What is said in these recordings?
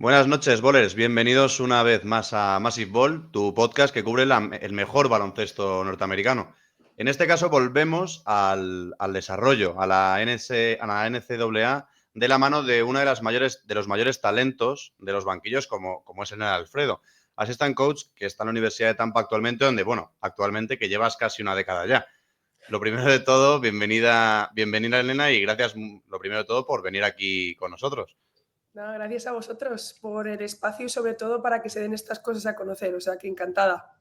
Buenas noches, bowlers. Bienvenidos una vez más a Massive Ball, tu podcast que cubre el mejor baloncesto norteamericano. En este caso volvemos al desarrollo, a la NCAA, de la mano de uno de los mayores talentos de los banquillos, como es el Alfredo, assistant coach que está en la Universidad de Tampa actualmente, actualmente que llevas casi una década ya. Lo primero de todo, bienvenida Elena, y gracias, lo primero de todo, por venir aquí con nosotros. No, gracias a vosotros por el espacio y sobre todo para que se den estas cosas a conocer, o sea que encantada.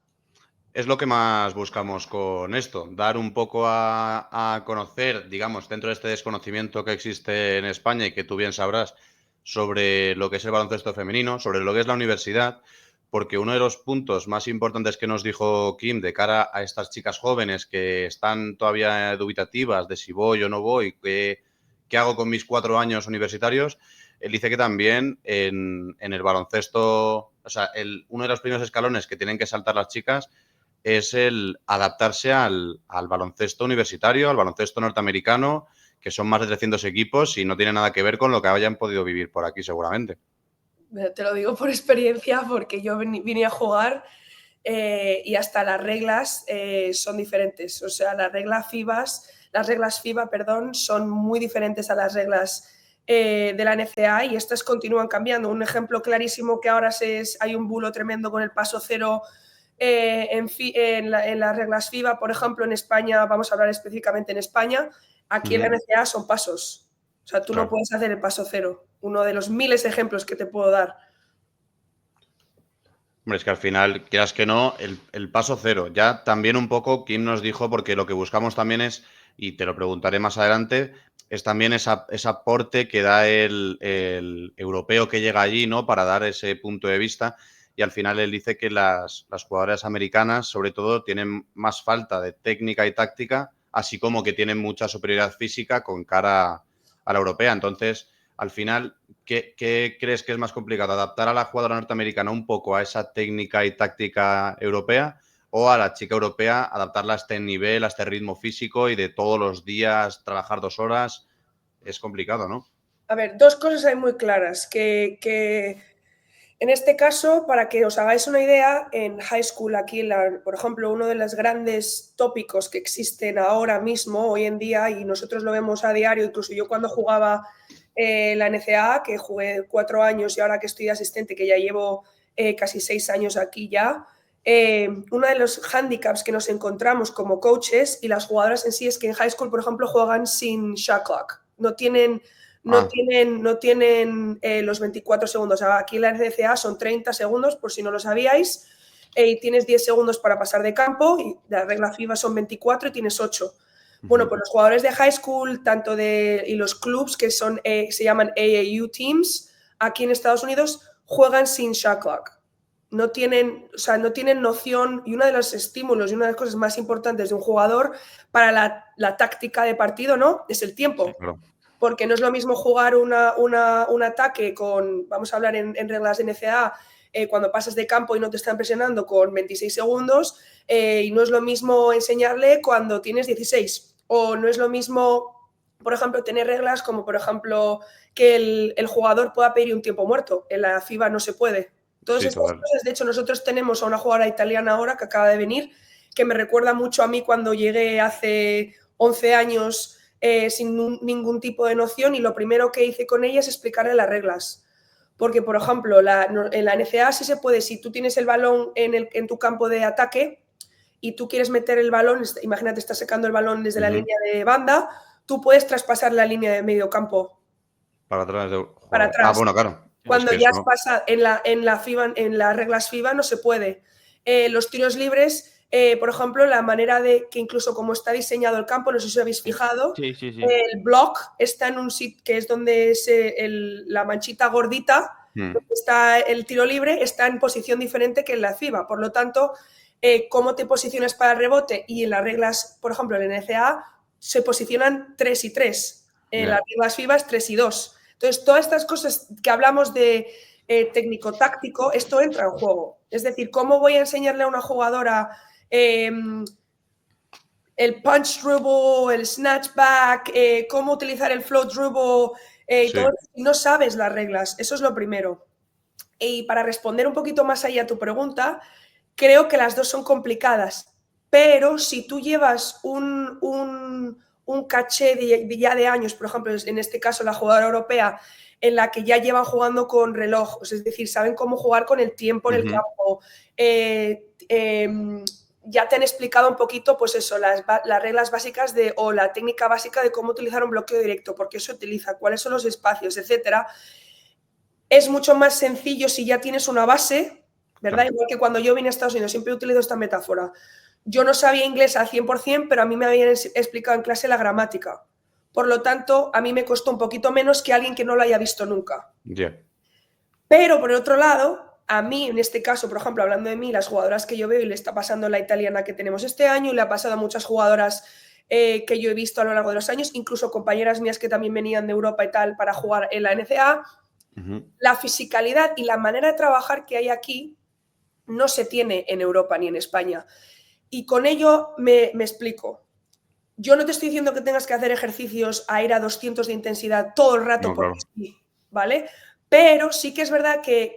Es lo que más buscamos con esto, dar un poco a conocer, digamos, dentro de este desconocimiento que existe en España y que tú bien sabrás sobre lo que es el baloncesto femenino, sobre lo que es la universidad, porque uno de los puntos más importantes que nos dijo Kim de cara a estas chicas jóvenes que están todavía dubitativas de si voy o no voy, qué hago con mis 4 años universitarios, él dice que también en el baloncesto, o sea, uno de los primeros escalones que tienen que saltar las chicas es el adaptarse al baloncesto universitario, al baloncesto norteamericano, que son más de 300 equipos y no tiene nada que ver con lo que hayan podido vivir por aquí seguramente. Te lo digo por experiencia porque yo vine a jugar y hasta las reglas son diferentes. O sea, las reglas FIBA, perdón, son muy diferentes a las reglas de la NCAA y estas continúan cambiando. Un ejemplo clarísimo que ahora hay un bulo tremendo con el paso cero en las reglas FIBA, por ejemplo, en España, vamos a hablar específicamente en España, aquí en la NCAA son pasos. O sea, tú no Claro. puedes hacer el paso cero. Uno de los miles de ejemplos que te puedo dar. Hombre, es que al final, quieras que no, el paso cero. Ya también un poco, Kim nos dijo, porque lo que buscamos también es, y te lo preguntaré más adelante, es también ese aporte que da el europeo que llega allí, ¿no? Para dar ese punto de vista. Y al final él dice que las jugadoras americanas, sobre todo, tienen más falta de técnica y táctica, así como que tienen mucha superioridad física con cara a la europea. Entonces, al final, ¿qué crees que es más complicado? ¿Adaptar a la jugadora norteamericana un poco a esa técnica y táctica europea o a la chica europea adaptarla a este nivel, a este ritmo físico y de todos los días trabajar 2 horas? Es complicado, ¿no? A ver, dos cosas hay muy claras. Que en este caso, para que os hagáis una idea, en high school, aquí, por ejemplo, uno de los grandes tópicos que existen ahora mismo, hoy en día, y nosotros lo vemos a diario, incluso yo cuando jugaba la NCAA, que jugué 4 años y ahora que estoy de asistente, que ya llevo casi 6 años aquí ya, uno de los handicaps que nos encontramos como coaches y las jugadoras en sí es que en high school, por ejemplo, juegan sin shot clock. No tienen los 24 segundos. Aquí en la NCAA son 30 segundos, por si no lo sabíais, y tienes 10 segundos para pasar de campo, y la regla FIBA son 24 y tienes 8. Bueno, pues los jugadores de high school, y los clubs que se llaman AAU teams, aquí en Estados Unidos, juegan sin shot clock. No tienen noción, y uno de los estímulos y una de las cosas más importantes de un jugador para la táctica de partido, ¿no? Es el tiempo. Sí, claro. Porque no es lo mismo jugar un ataque vamos a hablar en reglas de NCAA, cuando pasas de campo y no te están presionando con 26 segundos, y no es lo mismo enseñarle cuando tienes 16. O no es lo mismo, por ejemplo, tener reglas como, por ejemplo, que el jugador pueda pedir un tiempo muerto. En la FIBA no se puede. Todas Sí, estas total. cosas, de hecho, nosotros tenemos a una jugadora italiana ahora que acaba de venir, que me recuerda mucho a mí cuando llegué hace 11 años sin ningún tipo de noción, y lo primero que hice con ella es explicarle las reglas. Porque, por ejemplo, en la NCAA sí se puede, si tú tienes el balón en tu campo de ataque y tú quieres meter el balón, imagínate, estás sacando el balón desde la línea de banda, tú puedes traspasar la línea de medio campo Para atrás de... para Joder. Ah, atrás. bueno, claro. Es Cuando que ya eso has no. pasado en las reglas FIBA no se puede. Los tiros libres, por ejemplo, la manera de que incluso como está diseñado el campo, no sé si os habéis fijado, Sí. el block está en un sitio que es donde la manchita gordita, donde está el tiro libre, está en posición diferente que en la FIBA. Por lo tanto, cómo te posicionas para el rebote, y en las reglas, por ejemplo, en la NCAA se posicionan 3 y 3. En las reglas FIBA es 3 y 2. Entonces, todas estas cosas que hablamos de técnico-táctico, esto entra en juego. Es decir, ¿cómo voy a enseñarle a una jugadora el punch dribble, el snatchback, cómo utilizar el float dribble, Sí. todo eso, si no sabes las reglas? Eso es lo primero. Y para responder un poquito más allá a tu pregunta, creo que las dos son complicadas, pero si tú llevas un caché ya de años, por ejemplo, en este caso la jugadora europea, en la que ya llevan jugando con relojes, es decir, saben cómo jugar con el tiempo en el campo, ya te han explicado un poquito, pues eso, las reglas básicas o la técnica básica de cómo utilizar un bloqueo directo, por qué se utiliza, cuáles son los espacios, etcétera. Es mucho más sencillo si ya tienes una base, ¿verdad? Claro. Igual que cuando yo vine a Estados Unidos, siempre he utilizado esta metáfora. Yo no sabía inglés al 100%, pero a mí me habían explicado en clase la gramática. Por lo tanto, a mí me costó un poquito menos que alguien que no lo haya visto nunca. Yeah. Pero, por el otro lado, a mí, en este caso, por ejemplo, hablando de mí, las jugadoras que yo veo, y le está pasando a la italiana que tenemos este año, y le ha pasado a muchas jugadoras que yo he visto a lo largo de los años, incluso compañeras mías que también venían de Europa y tal para jugar en la NCAA, la fisicalidad y la manera de trabajar que hay aquí no se tiene en Europa ni en España. Y con ello me explico. Yo no te estoy diciendo que tengas que hacer ejercicios a ir a 200 de intensidad todo el rato, no, porque claro. Sí, ¿vale? Pero sí que es verdad que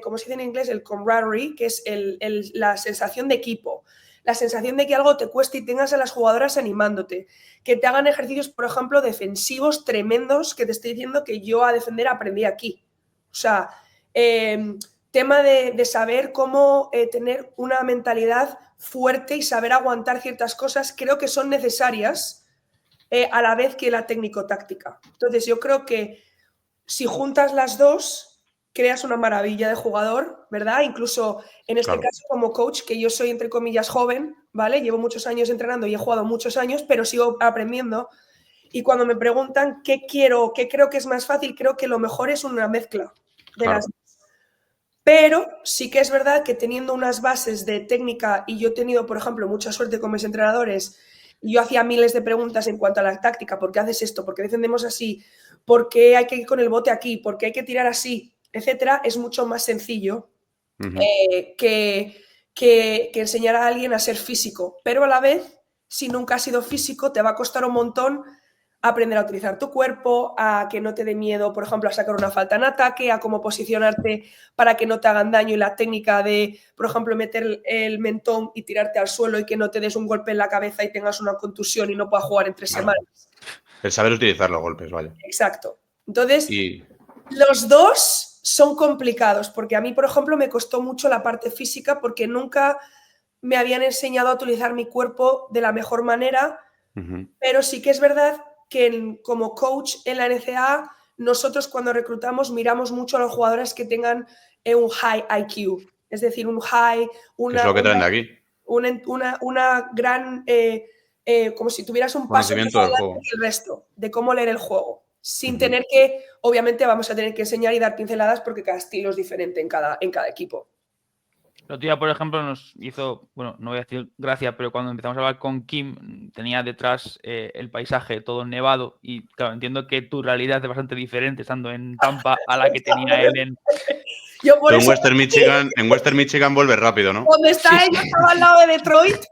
como se dice en inglés, el camaraderie, que es la sensación de equipo, la sensación de que algo te cueste y tengas a las jugadoras animándote, que te hagan ejercicios, por ejemplo, defensivos tremendos, que te estoy diciendo que yo a defender aprendí aquí. O sea, tema de saber cómo tener una mentalidad fuerte y saber aguantar ciertas cosas, creo que son necesarias a la vez que la técnico-táctica. Entonces, yo creo que si juntas las dos, creas una maravilla de jugador, ¿verdad? Incluso en este caso como coach, que yo soy entre comillas joven, ¿vale? Llevo muchos años entrenando y he jugado muchos años, pero sigo aprendiendo. Y cuando me preguntan qué creo que es más fácil, creo que lo mejor es una mezcla de las dos. Pero sí que es verdad que teniendo unas bases de técnica, y yo he tenido, por ejemplo, mucha suerte con mis entrenadores, y yo hacía miles de preguntas en cuanto a la táctica, ¿por qué haces esto? ¿Por qué defendemos así? ¿Por qué hay que ir con el bote aquí? ¿Por qué hay que tirar así? Etcétera. Es mucho más sencillo que enseñar a alguien a ser físico. Pero a la vez, si nunca has sido físico, te va a costar un montón aprender a utilizar tu cuerpo, a que no te dé miedo, por ejemplo, a sacar una falta en ataque, a cómo posicionarte para que no te hagan daño, y la técnica de, por ejemplo, meter el mentón y tirarte al suelo y que no te des un golpe en la cabeza y tengas una contusión y no puedas jugar en 3 semanas. El saber utilizar los golpes, vale. Exacto. Entonces, los dos son complicados, porque a mí, por ejemplo, me costó mucho la parte física porque nunca me habían enseñado a utilizar mi cuerpo de la mejor manera, pero sí que es verdad que como coach en la NCAA, nosotros cuando reclutamos miramos mucho a los jugadores que tengan un high IQ, es decir, un high, ¿qué es lo que traen de aquí? Una gran, como si tuvieras un paso más adelante que el resto, de cómo leer el juego, sin tener que, obviamente vamos a tener que enseñar y dar pinceladas porque cada estilo es diferente en cada equipo. El otro día, por ejemplo, nos hizo, bueno, no voy a decir gracia, pero cuando empezamos a hablar con Kim, tenía detrás el paisaje todo nevado y, claro, entiendo que tu realidad es bastante diferente estando en Tampa a la que tenía él en... Yo por eso... en Western Michigan vuelve rápido, ¿no? Donde está ella, estaba al lado de Detroit,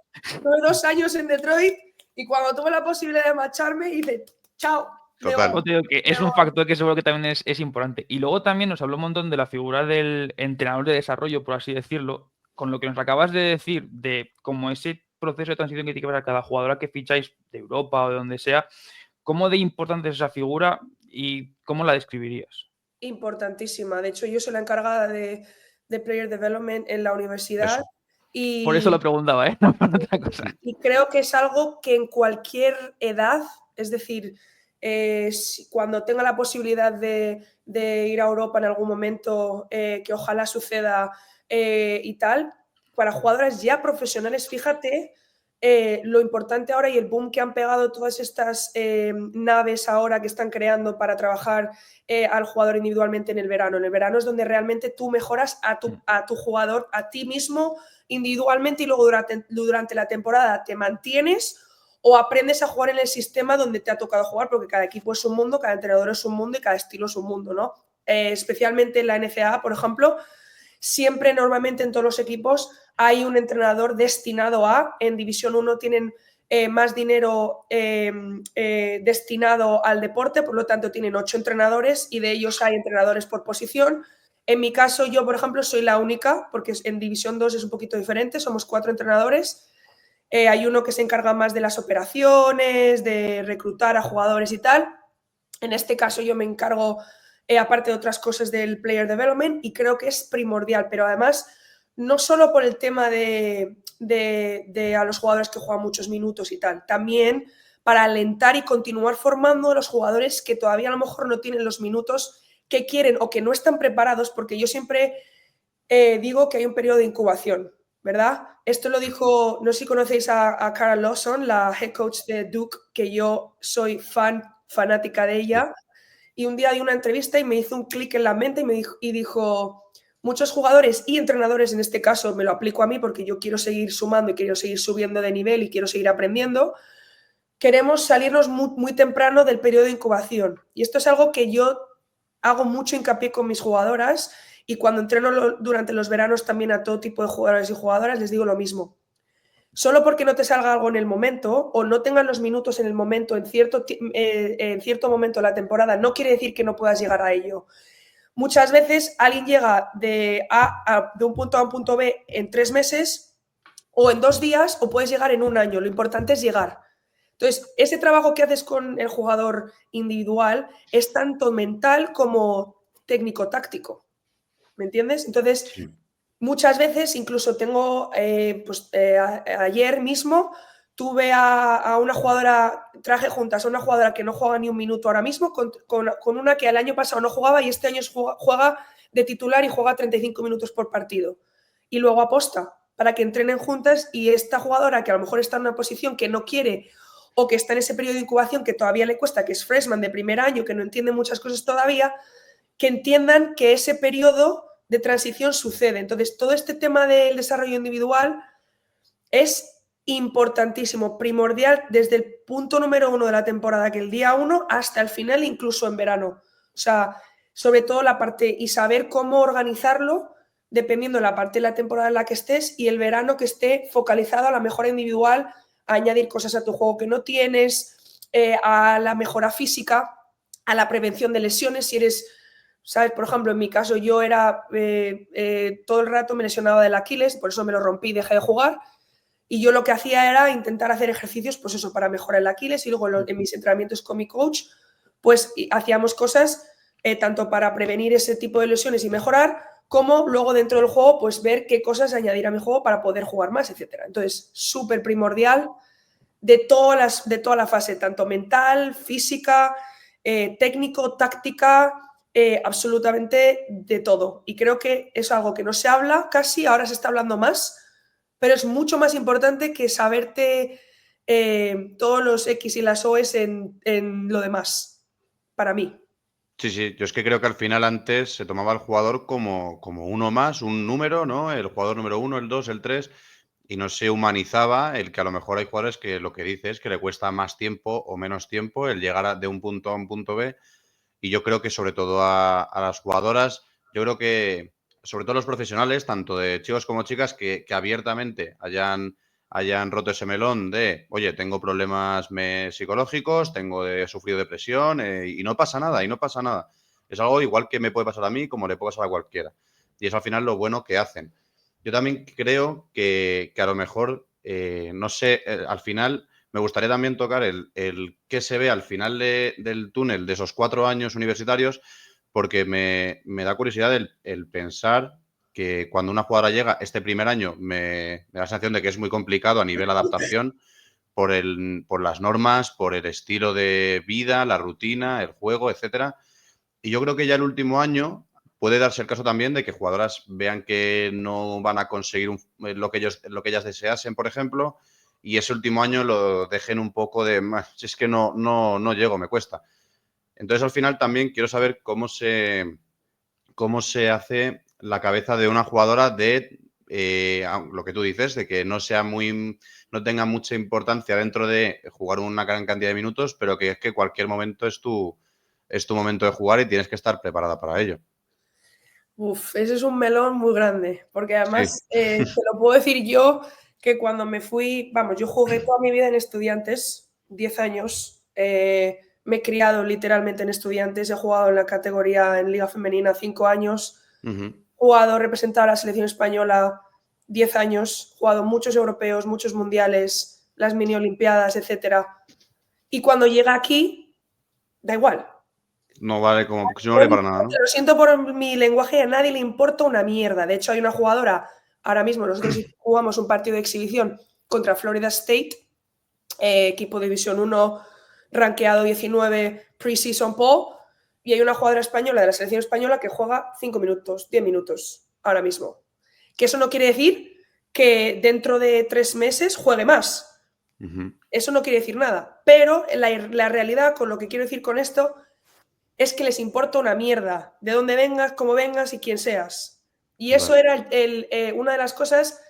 tuve 2 años en Detroit y cuando tuve la posibilidad de marcharme, hice chao. Total. Que es un factor que seguro que también es importante. Y luego también nos habló un montón de la figura del entrenador de desarrollo, por así decirlo, con lo que nos acabas de decir, de cómo ese proceso de transición que tiene que ver a cada jugadora que ficháis de Europa o de donde sea, ¿cómo de importante es esa figura y cómo la describirías? Importantísima. De hecho, yo soy la encargada de Player Development en la universidad. Eso. Y, por eso lo preguntaba, ¿eh? No por otra cosa. Y creo que es algo que en cualquier edad, es decir, cuando tenga la posibilidad de ir a Europa en algún momento, que ojalá suceda y tal, para jugadoras ya profesionales, fíjate lo importante ahora y el boom que han pegado todas estas naves ahora que están creando para trabajar al jugador individualmente en el verano. En el verano es donde realmente tú mejoras a tu jugador, a ti mismo individualmente, y luego durante la temporada te mantienes o aprendes a jugar en el sistema donde te ha tocado jugar, porque cada equipo es un mundo, cada entrenador es un mundo y cada estilo es un mundo, ¿no? Especialmente en la NCAA, por ejemplo, siempre normalmente en todos los equipos hay un entrenador destinado a, en División 1 tienen más dinero destinado al deporte, por lo tanto tienen 8 entrenadores y de ellos hay entrenadores por posición. En mi caso, yo, por ejemplo, soy la única, porque en División 2 es un poquito diferente, somos 4 entrenadores. Hay uno que se encarga más de las operaciones, de reclutar a jugadores y tal. En este caso yo me encargo, aparte de otras cosas, del player development, y creo que es primordial, pero además no solo por el tema de a los jugadores que juegan muchos minutos y tal, también para alentar y continuar formando a los jugadores que todavía a lo mejor no tienen los minutos que quieren o que no están preparados, porque yo siempre digo que hay un periodo de incubación, ¿verdad? Esto lo dijo, no sé si conocéis a Cara Lawson, la head coach de Duke, que yo soy fanática de ella, y un día di una entrevista y me hizo un clic en la mente y dijo, muchos jugadores y entrenadores, en este caso me lo aplico a mí porque yo quiero seguir sumando y quiero seguir subiendo de nivel y quiero seguir aprendiendo, queremos salirnos muy temprano del periodo de incubación. Y esto es algo que yo hago mucho hincapié con mis jugadoras, y cuando entreno durante los veranos también a todo tipo de jugadores y jugadoras les digo lo mismo. Solo porque no te salga algo en el momento o no tengan los minutos en el momento, en cierto momento de la temporada, no quiere decir que no puedas llegar a ello. Muchas veces alguien llega de un punto A a un punto B en 3 meses o en 2 días, o puedes llegar en un año. Lo importante es llegar. Entonces, ese trabajo que haces con el jugador individual es tanto mental como técnico-táctico. ¿Me entiendes? Entonces, Sí. muchas veces, incluso tengo, ayer mismo tuve a una jugadora, traje juntas a una jugadora que no juega ni un minuto ahora mismo, con una que el año pasado no jugaba y este año juega de titular y juega 35 minutos por partido. Y luego aposta para que entrenen juntas, y esta jugadora que a lo mejor está en una posición que no quiere o que está en ese periodo de incubación que todavía le cuesta, que es freshman de primer año, que no entiende muchas cosas todavía, que entiendan que ese periodo de transición sucede. Entonces, todo este tema del desarrollo individual es importantísimo, primordial desde el punto número 1 de la temporada, que el día 1, hasta el final, incluso en verano. O sea, sobre todo la parte, y saber cómo organizarlo dependiendo de la parte de la temporada en la que estés, y el verano que esté focalizado a la mejora individual, a añadir cosas a tu juego que no tienes, a la mejora física, a la prevención de lesiones. Si eres, ¿sabes? Por ejemplo, en mi caso yo era todo el rato me lesionaba del Aquiles, por eso me lo rompí y dejé de jugar. Y yo lo que hacía era intentar hacer ejercicios, pues eso, para mejorar el Aquiles, y luego en mis entrenamientos con mi coach, pues hacíamos cosas tanto para prevenir ese tipo de lesiones y mejorar, como luego dentro del juego, pues ver qué cosas añadir a mi juego para poder jugar más, etc. Entonces, súper primordial de toda la fase, tanto mental, física, técnico, táctica, absolutamente de todo. Y creo que es algo que no se habla casi, ahora se está hablando más, pero es mucho más importante que saberte todos los X y las O's en lo demás, para mí. Sí, sí, yo es que creo que al final antes se tomaba al jugador como uno más, un número, ¿no? El jugador número 1, el 2, el 3, y no se humanizaba el que a lo mejor hay jugadores que lo que dices es que le cuesta más tiempo o menos tiempo el llegar de un punto A un punto B, y yo creo que sobre todo a las jugadoras, yo creo que sobre todo los profesionales, tanto de chicos como chicas, que abiertamente hayan roto ese melón de, oye, tengo problemas psicológicos, he sufrido depresión, y no pasa nada, y no pasa nada. Es algo igual que me puede pasar a mí como le puede pasar a cualquiera. Y es al final lo bueno que hacen. Yo también creo que a lo mejor, no sé, al final me gustaría también tocar el qué se ve al final del túnel de esos 4 años universitarios, porque me da curiosidad el pensar que cuando una jugadora llega este primer año me da la sensación de que es muy complicado a nivel adaptación por las normas, por el estilo de vida, la rutina, el juego, etcétera. Y yo creo que ya el último año puede darse el caso también de que jugadoras vean que no van a conseguir lo que ellas deseasen, por ejemplo, y ese último año lo dejen un poco de, si es que no llego, me cuesta. Entonces, al final también quiero saber cómo se hace la cabeza de una jugadora de lo que tú dices, de que no tenga mucha importancia dentro de jugar una gran cantidad de minutos, pero que es que cualquier momento es tu momento de jugar y tienes que estar preparada para ello. Uf, ese es un melón muy grande, porque Sí, además te lo puedo decir yo, que cuando me fui, vamos, yo jugué toda mi vida en Estudiantes, 10 años, me he criado literalmente en Estudiantes, he jugado en la categoría en Liga Femenina 5 años, jugado, representado a la selección española 10 años, jugado muchos europeos, muchos mundiales, las mini olimpiadas, etc. Y cuando llega aquí, da igual. No vale como si no vale para nada, ¿no? Lo siento por mi lenguaje, a nadie le importa una mierda. De hecho, hay una jugadora, ahora mismo nosotros jugamos un partido de exhibición contra Florida State, equipo de División 1, rankeado 19, pre-season poll, y hay una jugadora española de la selección española que juega 5 minutos, 10 minutos ahora mismo. Que eso no quiere decir que dentro de 3 meses juegue más. Eso no quiere decir nada. Pero la realidad, con lo que quiero decir con esto, es que les importa una mierda de dónde vengas, cómo vengas y quién seas. Y eso era una de las cosas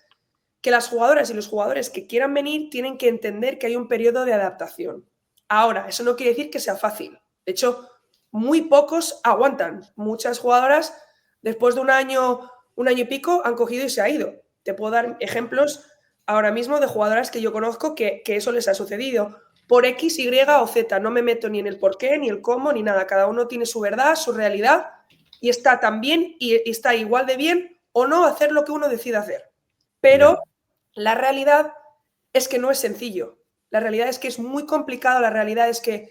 que las jugadoras y los jugadores que quieran venir tienen que entender, que hay un periodo de adaptación. Ahora, eso no quiere decir que sea fácil. De hecho, muy pocos aguantan. Muchas jugadoras, después de un año y pico, han cogido y se ha ido. Te puedo dar ejemplos ahora mismo de jugadoras que yo conozco que eso les ha sucedido por X, Y o Z. No me meto ni en el por qué, ni el cómo, ni nada. Cada uno tiene su verdad, su realidad, y está tan bien y está igual de bien o no hacer lo que uno decida hacer. Pero la realidad es que no es sencillo. La realidad es que es muy complicado. La realidad es que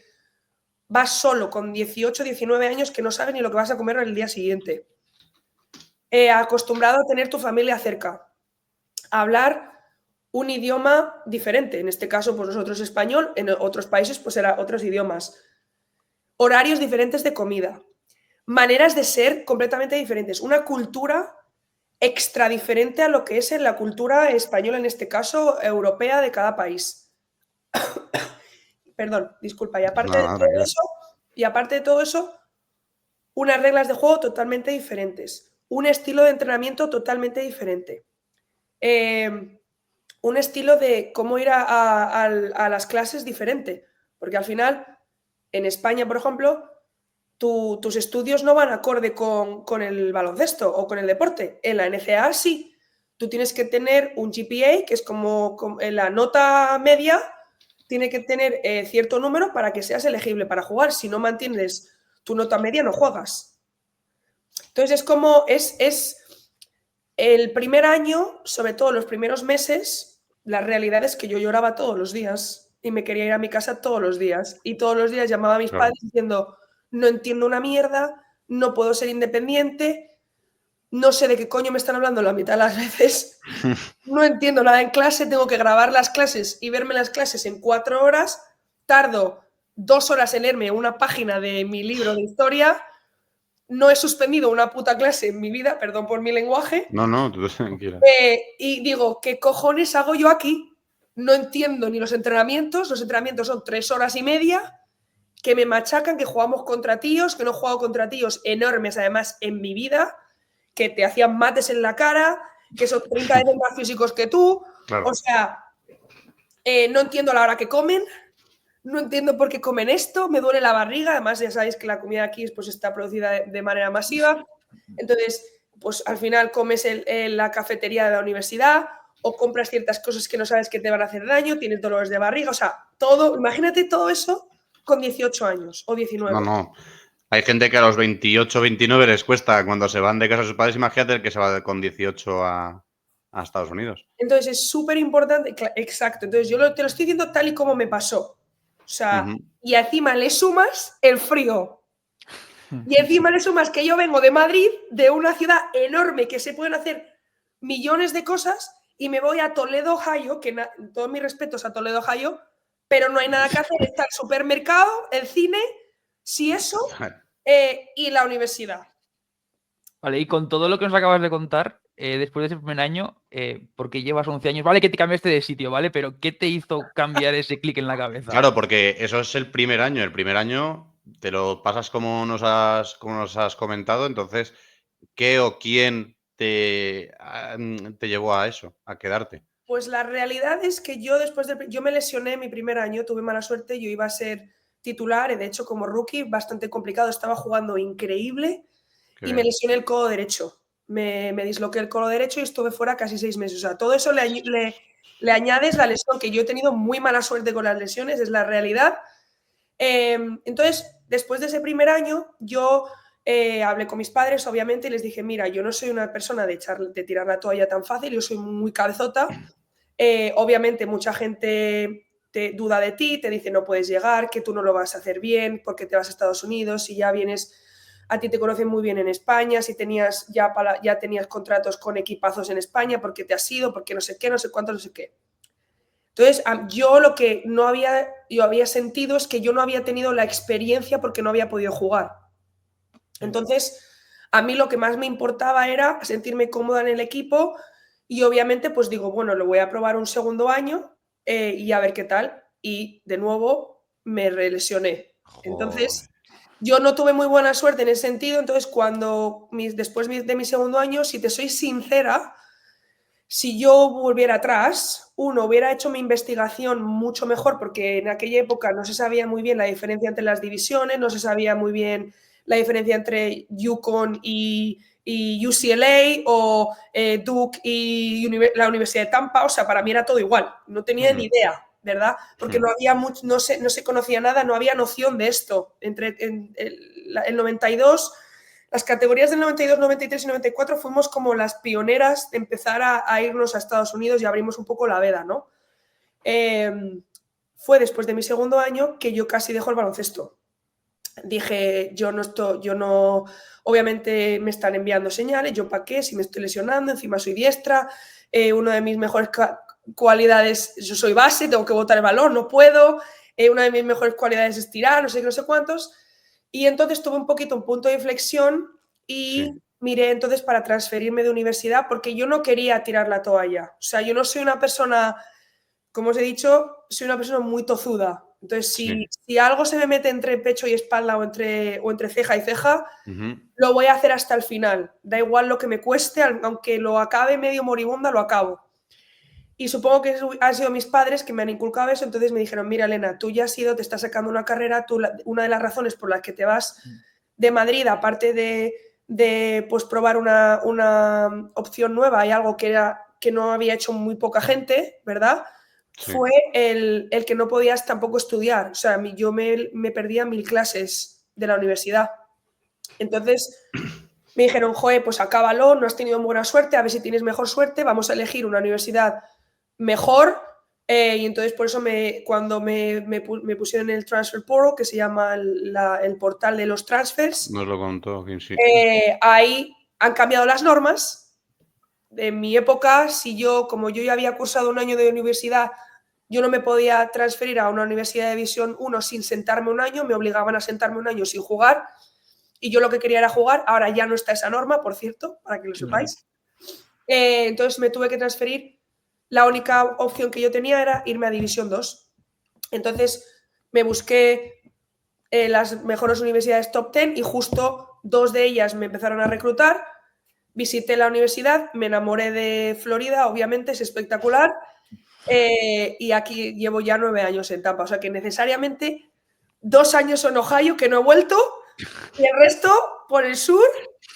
vas solo con 18, 19 años que no sabes ni lo que vas a comer el día siguiente. Acostumbrado a tener tu familia cerca. A hablar un idioma diferente. En este caso, pues nosotros español, en otros países pues eran otros idiomas. Horarios diferentes de comida. Maneras de ser completamente diferentes. Una cultura extra diferente a lo que es en la cultura española, en este caso, europea de cada país. Perdón, disculpa. Y aparte de todo eso, unas reglas de juego totalmente diferentes. Un estilo de entrenamiento totalmente diferente. Un estilo de cómo ir a las clases diferente. Porque al final, en España, por ejemplo, tus estudios no van acorde con el baloncesto o con el deporte. En la NCAA sí. Tú tienes que tener un GPA, que es como en la nota media, tiene que tener cierto número para que seas elegible para jugar. Si no mantienes tu nota media, no juegas. Entonces es como, es el primer año, sobre todo los primeros meses, la realidad es que yo lloraba todos los días y me quería ir a mi casa todos los días. Y todos los días llamaba a mis padres diciendo, no entiendo una mierda, no puedo ser independiente, no sé de qué coño me están hablando la mitad de las veces, no entiendo nada en clase, tengo que grabar las clases y verme las clases en 4 horas, tardo 2 horas en leerme una página de mi libro de historia, no he suspendido una puta clase en mi vida, perdón por mi lenguaje. No, tú tranquila. Y digo, ¿qué cojones hago yo aquí? No entiendo ni los entrenamientos son 3 horas y media, que me machacan, que jugamos contra tíos, que no he jugado contra tíos enormes, además, en mi vida, que te hacían mates en la cara, que son 30 veces más físicos que tú. Claro. O sea, no entiendo la hora que comen, no entiendo por qué comen esto, me duele la barriga, además ya sabéis que la comida aquí pues, está producida de manera masiva. Entonces, pues al final comes en la cafetería de la universidad o compras ciertas cosas que no sabes que te van a hacer daño, tienes dolores de barriga, o sea, todo, imagínate todo eso con 18 años o 19. No. Hay gente que a los 28, 29 les cuesta cuando se van de casa a sus padres. Imagínate el que se va con 18 a Estados Unidos. Entonces es súper importante, exacto. Entonces yo te lo estoy diciendo tal y como me pasó. O sea, y encima le sumas el frío. Y encima le sumas que yo vengo de Madrid, de una ciudad enorme que se pueden hacer millones de cosas, y me voy a Toledo, Ohio, que todos mis respetos a Toledo, Ohio, pero no hay nada que hacer. Está el supermercado, el cine, si eso, y la universidad. Vale, y con todo lo que nos acabas de contar, después de ese primer año, porque llevas 11 años, vale que te cambiaste de sitio, ¿vale? Pero ¿qué te hizo cambiar ese clic en la cabeza? Claro, porque eso es el primer año. El primer año te lo pasas como nos has comentado. Entonces, ¿qué o quién te llevó a eso, a quedarte? Pues la realidad es que yo yo me lesioné mi primer año, tuve mala suerte, yo iba a ser titular, y de hecho como rookie bastante complicado, estaba jugando increíble y me lesioné el codo derecho. Me disloqué el codo derecho y estuve fuera casi 6 meses. O sea, todo eso le añades la lesión, que yo he tenido muy mala suerte con las lesiones, es la realidad. Entonces, después de ese primer año, yo hablé con mis padres, obviamente, y les dije, mira, yo no soy una persona de tirar la toalla tan fácil, yo soy muy cabezota. Obviamente mucha gente te duda de ti, te dice no puedes llegar, que tú no lo vas a hacer bien, porque te vas a Estados Unidos, si ya vienes, a ti te conocen muy bien en España, si tenías ya tenías contratos con equipazos en España, porque te has ido, porque no sé qué, no sé cuánto, no sé qué. Entonces, yo lo que yo había sentido es que yo no había tenido la experiencia porque no había podido jugar. Entonces, a mí lo que más me importaba era sentirme cómoda en el equipo y obviamente pues digo, bueno, lo voy a probar un segundo año y a ver qué tal. Y de nuevo me lesioné. Entonces, yo no tuve muy buena suerte en ese sentido. Entonces, después de mi segundo año, si te soy sincera, si yo volviera atrás, hubiera hecho mi investigación mucho mejor porque en aquella época no se sabía muy bien la diferencia entre las divisiones, no se sabía muy bien la diferencia entre UConn y UCLA o Duke y la Universidad de Tampa. O sea, para mí era todo igual, no tenía ni idea, ¿verdad? Porque no había no se conocía nada, no había noción de esto. En el 92... Las categorías del 92, 93 y 94 fuimos como las pioneras de empezar a irnos a Estados Unidos y abrimos un poco la veda, ¿no? Fue después de mi segundo año que yo casi dejo el baloncesto. Dije, yo no, obviamente me están enviando señales, yo para qué, si me estoy lesionando, encima soy diestra, una de mis mejores cualidades, yo soy base, tengo que botar el balón, no puedo, una de mis mejores cualidades es tirar, no sé cuántos. Y entonces tuve un poquito un punto de inflexión y miré entonces para transferirme de universidad porque yo no quería tirar la toalla. O sea, yo no soy una persona, como os he dicho, soy una persona muy tozuda. Entonces, si algo se me mete entre pecho y espalda o entre ceja y ceja, lo voy a hacer hasta el final. Da igual lo que me cueste, aunque lo acabe medio moribunda, lo acabo. Y supongo que han sido mis padres que me han inculcado eso, entonces me dijeron, mira, Elena, tú ya has ido, te estás sacando una carrera, una de las razones por las que te vas de Madrid, aparte de pues, probar una opción nueva y algo que no había hecho muy poca gente, ¿verdad? Sí. Fue el que no podías tampoco estudiar. O sea, yo me perdía 1000 clases de la universidad. Entonces me dijeron, joder, pues acábalo, no has tenido buena suerte, a ver si tienes mejor suerte, vamos a elegir una universidad mejor. Y entonces por eso cuando me pusieron en el Transfer Portal, que se llama el portal de los transfers, nos lo contó, sí. Ahí han cambiado las normas. En mi época, como yo ya había cursado un año de universidad, yo no me podía transferir a una universidad de División 1 sin sentarme un año, me obligaban a sentarme un año sin jugar y yo lo que quería era jugar. Ahora ya no está esa norma, por cierto, para que lo sepáis. Entonces me tuve que transferir. La única opción que yo tenía era irme a División 2. Entonces me busqué las mejores universidades top 10 y justo 2 de ellas me empezaron a reclutar. Visité la universidad, me enamoré de Florida, obviamente es espectacular. Y aquí llevo ya 9 años en Tampa. O sea que necesariamente 2 años en Ohio que no he vuelto y el resto por el sur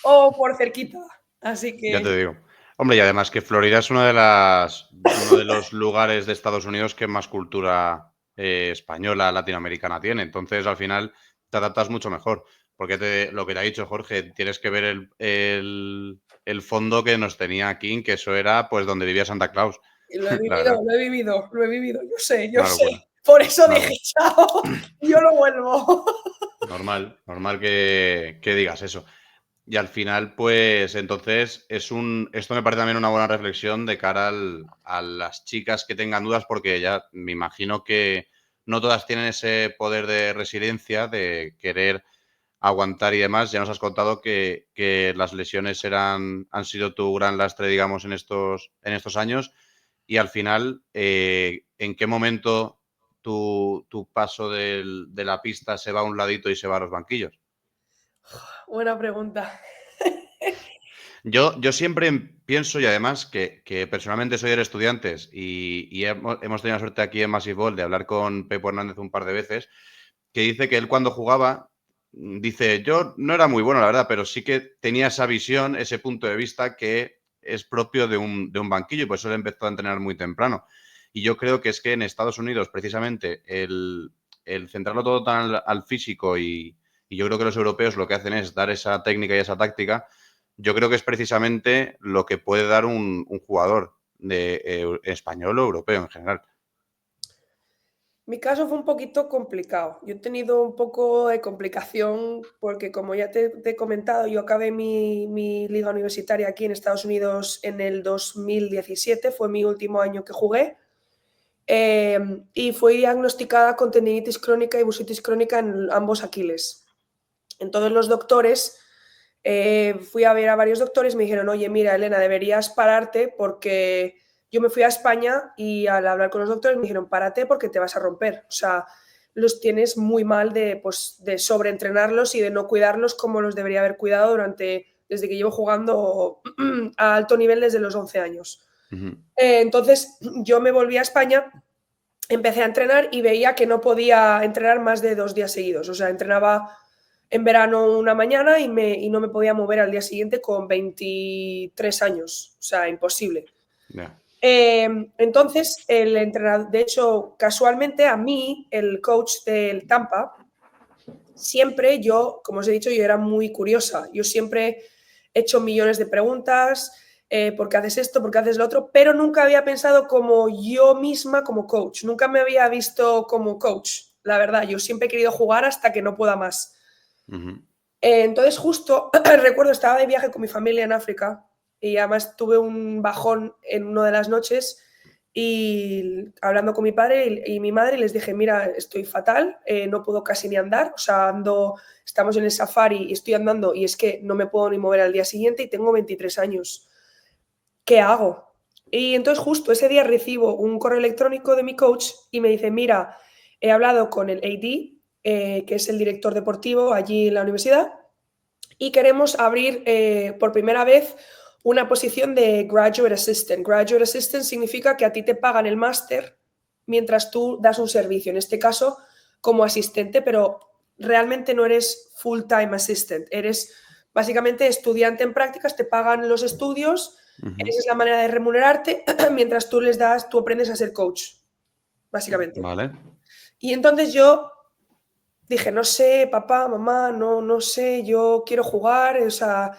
o por cerquita. Así que... Ya te digo. Hombre, y además que Florida es uno de los lugares de Estados Unidos que más cultura española, latinoamericana tiene. Entonces, al final, te adaptas mucho mejor. Porque lo que te ha dicho Jorge, tienes que ver el fondo que nos tenía King, que eso era pues donde vivía Santa Claus. Lo he vivido. Yo sé. Locura. Por eso dije, chao, yo no vuelvo. Normal que digas eso. Y al final, pues entonces esto me parece también una buena reflexión de cara a las chicas que tengan dudas, porque ya me imagino que no todas tienen ese poder de resiliencia, de querer aguantar y demás. Ya nos has contado que las lesiones han sido tu gran lastre, digamos, en estos años. Y al final, ¿en qué momento tu paso de la pista se va a un ladito y se va a los banquillos? Buena pregunta. Yo siempre pienso, y además que personalmente soy de Estudiantes y hemos tenido la suerte aquí en Massive Ball de hablar con Pepo Hernández un par de veces, que dice que él cuando jugaba, dice, yo no era muy bueno, la verdad, pero sí que tenía esa visión, ese punto de vista que es propio de un banquillo y por eso él empezó a entrenar muy temprano. Y yo creo que es que en Estados Unidos, precisamente, el centrarlo todo tan al físico y y yo creo que los europeos lo que hacen es dar esa técnica y esa táctica. Yo creo que es precisamente lo que puede dar un jugador de español o europeo en general. Mi caso fue un poquito complicado. Yo he tenido un poco de complicación porque, como ya te he comentado, yo acabé mi liga universitaria aquí en Estados Unidos en el 2017, fue mi último año que jugué, y fui diagnosticada con tendinitis crónica y bursitis crónica en ambos Aquiles. Entonces los doctores, fui a ver a varios doctores y me dijeron, oye, mira, Elena, deberías pararte porque yo me fui a España y al hablar con los doctores me dijeron, párate porque te vas a romper. O sea, los tienes muy mal de sobreentrenarlos y de no cuidarlos como los debería haber cuidado desde que llevo jugando a alto nivel desde los 11 años. Entonces yo me volví a España, empecé a entrenar y veía que no podía entrenar más de 2 días seguidos. O sea, entrenaba en verano una mañana y no me podía mover al día siguiente con 23 años. O sea, imposible. Yeah. Entonces, el entrenador, de hecho, casualmente a mí, el coach del Tampa, siempre yo, como os he dicho, yo era muy curiosa. Yo siempre he hecho millones de preguntas, ¿por qué haces esto? ¿Por qué haces lo otro? Pero nunca había pensado como yo misma como coach. Nunca me había visto como coach, la verdad. Yo siempre he querido jugar hasta que no pueda más. Entonces, justo recuerdo, estaba de viaje con mi familia en África y además tuve un bajón en una de las noches y hablando con mi padre y mi madre les dije, mira, estoy fatal, no puedo casi ni andar, o sea, estamos en el safari y estoy andando y es que no me puedo ni mover al día siguiente y tengo 23 años. ¿Qué hago? Y entonces justo ese día recibo un correo electrónico de mi coach y me dice, mira, he hablado con el AD, que es el director deportivo allí en la universidad, y queremos abrir por primera vez una posición de Graduate Assistant. Graduate Assistant significa que a ti te pagan el máster mientras tú das un servicio, en este caso como asistente, pero realmente no eres full-time assistant, eres básicamente estudiante en prácticas, te pagan los estudios, esa es la manera de remunerarte, mientras tú aprendes a ser coach, básicamente. Vale. Y entonces yo dije, no sé, papá, mamá, no sé, yo quiero jugar, o sea,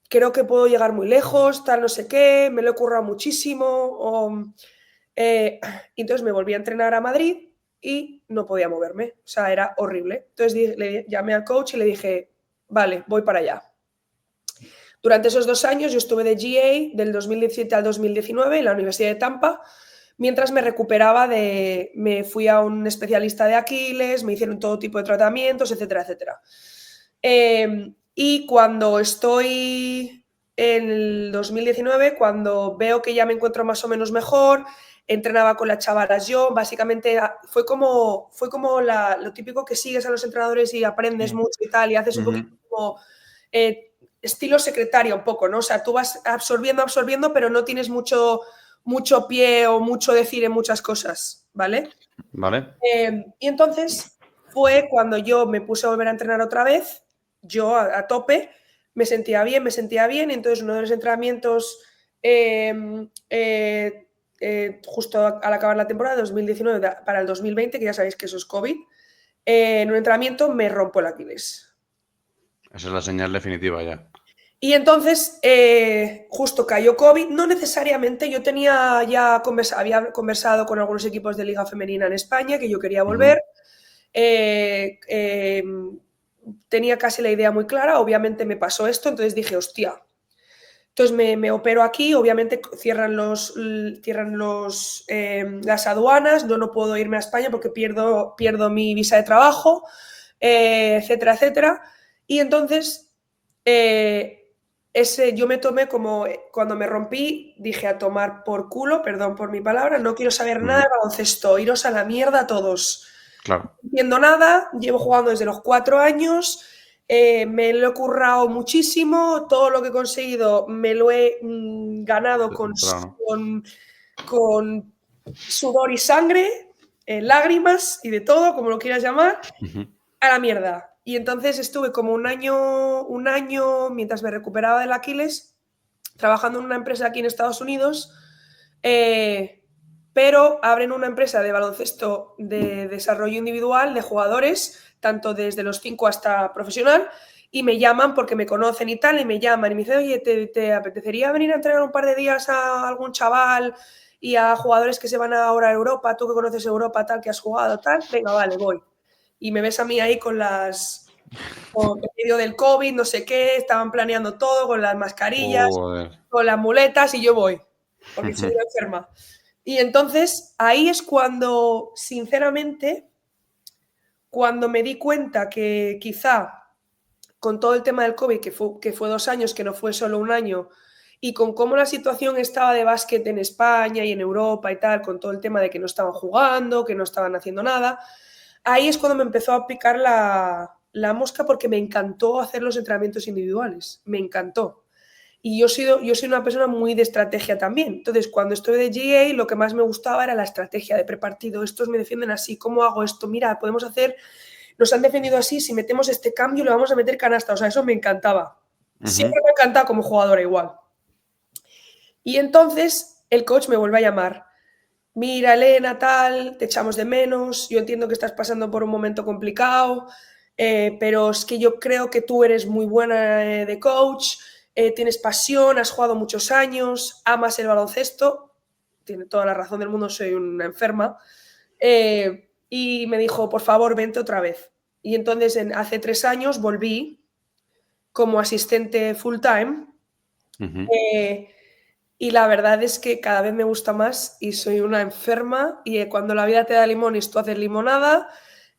creo que puedo llegar muy lejos, tal, no sé qué, me lo he currado muchísimo. Entonces me volví a entrenar a Madrid y no podía moverme, o sea, era horrible. Entonces le llamé al coach y le dije, vale, voy para allá. Durante esos 2 años yo estuve de GA del 2017 al 2019 en la Universidad de Tampa. Mientras me recuperaba me fui a un especialista de Aquiles, me hicieron todo tipo de tratamientos, etcétera, etcétera. Y cuando estoy en el 2019, cuando veo que ya me encuentro más o menos mejor, entrenaba con las chavalas yo, básicamente fue como lo típico que sigues a los entrenadores y aprendes mucho y tal, y haces un poquito como estilo secretaria un poco, ¿no? O sea, tú vas absorbiendo, pero no tienes mucho pie o mucho decir en muchas cosas, ¿vale? Vale. Y entonces fue cuando yo me puse a volver a entrenar otra vez, yo a tope, me sentía bien, y entonces uno de los entrenamientos, justo al acabar la temporada de 2019 para el 2020, que ya sabéis que eso es COVID, en un entrenamiento me rompo el Aquiles. Esa es la señal definitiva ya. Y entonces, justo cayó COVID, no necesariamente, yo había conversado con algunos equipos de Liga Femenina en España, que yo quería volver, tenía casi la idea muy clara, obviamente me pasó esto, entonces dije, hostia. Entonces me opero aquí, obviamente cierran las aduanas, no puedo irme a España porque pierdo mi visa de trabajo, etcétera, etcétera. Y entonces yo me tomé como, cuando me rompí, dije a tomar por culo, perdón por mi palabra, no quiero saber nada de baloncesto, iros a la mierda todos. Claro. No entiendo nada, llevo jugando desde los 4 años, me lo he currado muchísimo, todo lo que he conseguido me lo he ganado con sudor y sangre, lágrimas y de todo, como lo quieras llamar, a la mierda. Y entonces estuve como un año mientras me recuperaba del Aquiles, trabajando en una empresa aquí en Estados Unidos, pero abren una empresa de baloncesto de desarrollo individual de jugadores, tanto desde los 5 hasta profesional, y me llaman porque me conocen y tal, y me llaman y me dicen, oye, ¿te apetecería venir a entrenar un par de días a algún chaval y a jugadores que se van ahora a Europa, tú que conoces Europa, tal, que has jugado, tal? Venga, vale, voy. Y me ves a mí ahí con el medio del COVID, no sé qué, estaban planeando todo con las mascarillas, con las muletas, y yo voy, porque soy una enferma. Y entonces ahí es cuando, sinceramente, cuando me di cuenta que quizá con todo el tema del COVID, que fue 2 años, que no fue solo un año, y con cómo la situación estaba de básquet en España y en Europa y tal, con todo el tema de que no estaban jugando, que no estaban haciendo nada, ahí es cuando me empezó a picar la mosca, porque me encantó hacer los entrenamientos individuales, me encantó. Y yo soy una persona muy de estrategia también. Entonces, cuando estuve de GA, lo que más me gustaba era la estrategia de prepartido. Estos me defienden así, ¿cómo hago esto? Mira, podemos hacer, nos han defendido así, si metemos este cambio le vamos a meter canasta. O sea, eso me encantaba. Siempre me ha encantado como jugadora igual. Y entonces el coach me vuelve a llamar. Mira, Elena, tal, te echamos de menos, yo entiendo que estás pasando por un momento complicado, pero es que yo creo que tú eres muy buena de coach, tienes pasión, has jugado muchos años, amas el baloncesto, tiene toda la razón del mundo, soy una enferma, y me dijo, por favor, vente otra vez. Y entonces hace 3 años volví como asistente full time. Y la verdad es que cada vez me gusta más y soy una enferma, y cuando la vida te da limones tú haces limonada.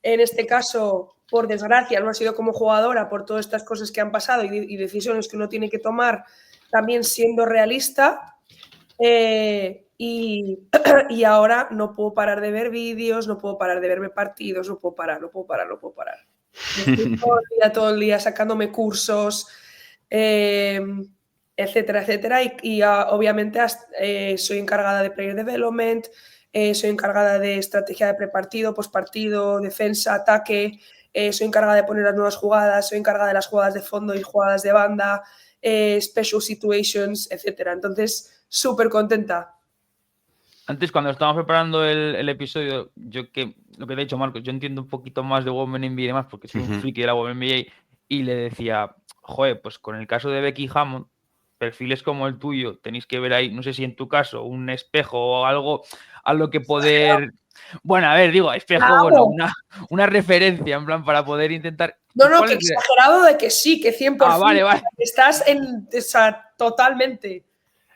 En este caso, por desgracia, no ha sido como jugadora por todas estas cosas que han pasado y decisiones que uno tiene que tomar, también siendo realista. Y ahora no puedo parar de ver vídeos, no puedo parar de verme partidos, no puedo parar. Estoy todo el día sacándome cursos, etcétera, etcétera. Y obviamente soy encargada de Player Development, soy encargada de estrategia de prepartido, postpartido, defensa, ataque, soy encargada de poner las nuevas jugadas, soy encargada de las jugadas de fondo y jugadas de banda, special situations, etcétera. Entonces, súper contenta. Antes, cuando estábamos preparando el episodio, lo que te he dicho, Marcos, yo entiendo un poquito más de Women NBA y demás, porque soy un friki de la Women NBA, y le decía, joder, pues con el caso de Becky Hammond, perfiles como el tuyo, tenéis que ver ahí, no sé si en tu caso, un espejo o algo a lo que poder... Bueno, a ver, digo, espejo, Claro. Bueno, una referencia, en plan, para poder intentar... No, que exagerado de que sí, que 100%. Vale. Estás totalmente.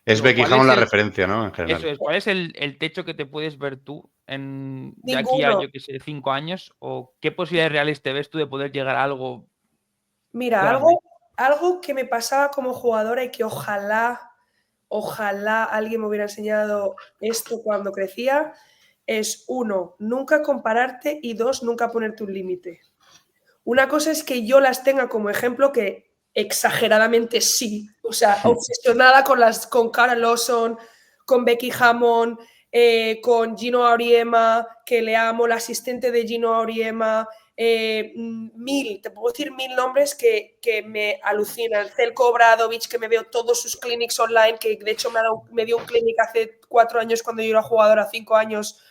Es Becky Hammond la referencia, ¿no? En general. Eso es. ¿Cuál es el techo que te puedes ver tú de aquí Ninguno. a, yo que sé, 5 años? ¿O qué posibilidades reales te ves tú de poder llegar a algo? Mira, algo que me pasaba como jugadora y que ojalá alguien me hubiera enseñado esto cuando crecía, es 1, nunca compararte, y 2, nunca ponerte un límite. Una cosa es que yo las tenga como ejemplo, que exageradamente sí, o sea, obsesionada con Cara Lawson, con Becky Hammond, con Gino Auriemma, que le amo, la asistente de Gino Auriemma, te puedo decir 1000 nombres que me alucinan. Zeljko Obradović, que me veo todos sus clinics online, que de hecho me dio un clinic hace 4 años cuando yo era jugadora, 5 años,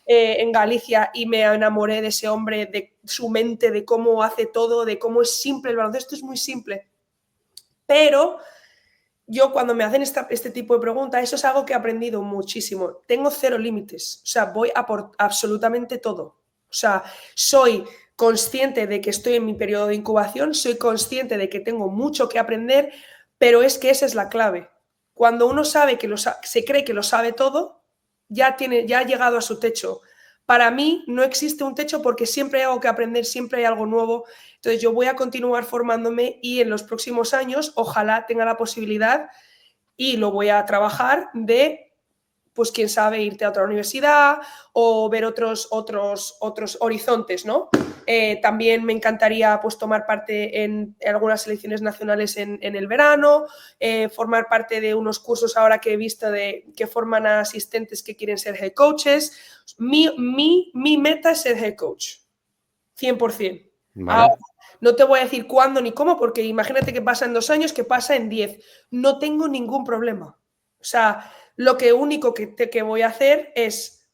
en Galicia, y me enamoré de ese hombre, de su mente, de cómo hace todo, de cómo es simple. El baloncesto es muy simple. Pero yo, cuando me hacen este tipo de preguntas, eso es algo que he aprendido muchísimo. Tengo 0 límites, o sea, voy a por absolutamente todo. O sea, soy consciente de que estoy en mi periodo de incubación, soy consciente de que tengo mucho que aprender, pero es que esa es la clave. Cuando uno sabe que se cree que lo sabe todo, ya ha llegado a su techo. Para mí no existe un techo, porque siempre hay algo que aprender, siempre hay algo nuevo. Entonces yo voy a continuar formándome, y en los próximos años ojalá tenga la posibilidad, y lo voy a trabajar, de, pues quién sabe, irte a otra universidad o ver otros horizontes, ¿no? También me encantaría, pues, tomar parte en algunas selecciones nacionales en el verano, formar parte de unos cursos ahora que he visto que forman a asistentes que quieren ser head coaches. Mi meta es ser head coach, 100%. Vale. Ahora, no te voy a decir cuándo ni cómo, porque imagínate que pasa en 2 años, que pasa en 10. No tengo ningún problema. O sea, lo único que voy a hacer es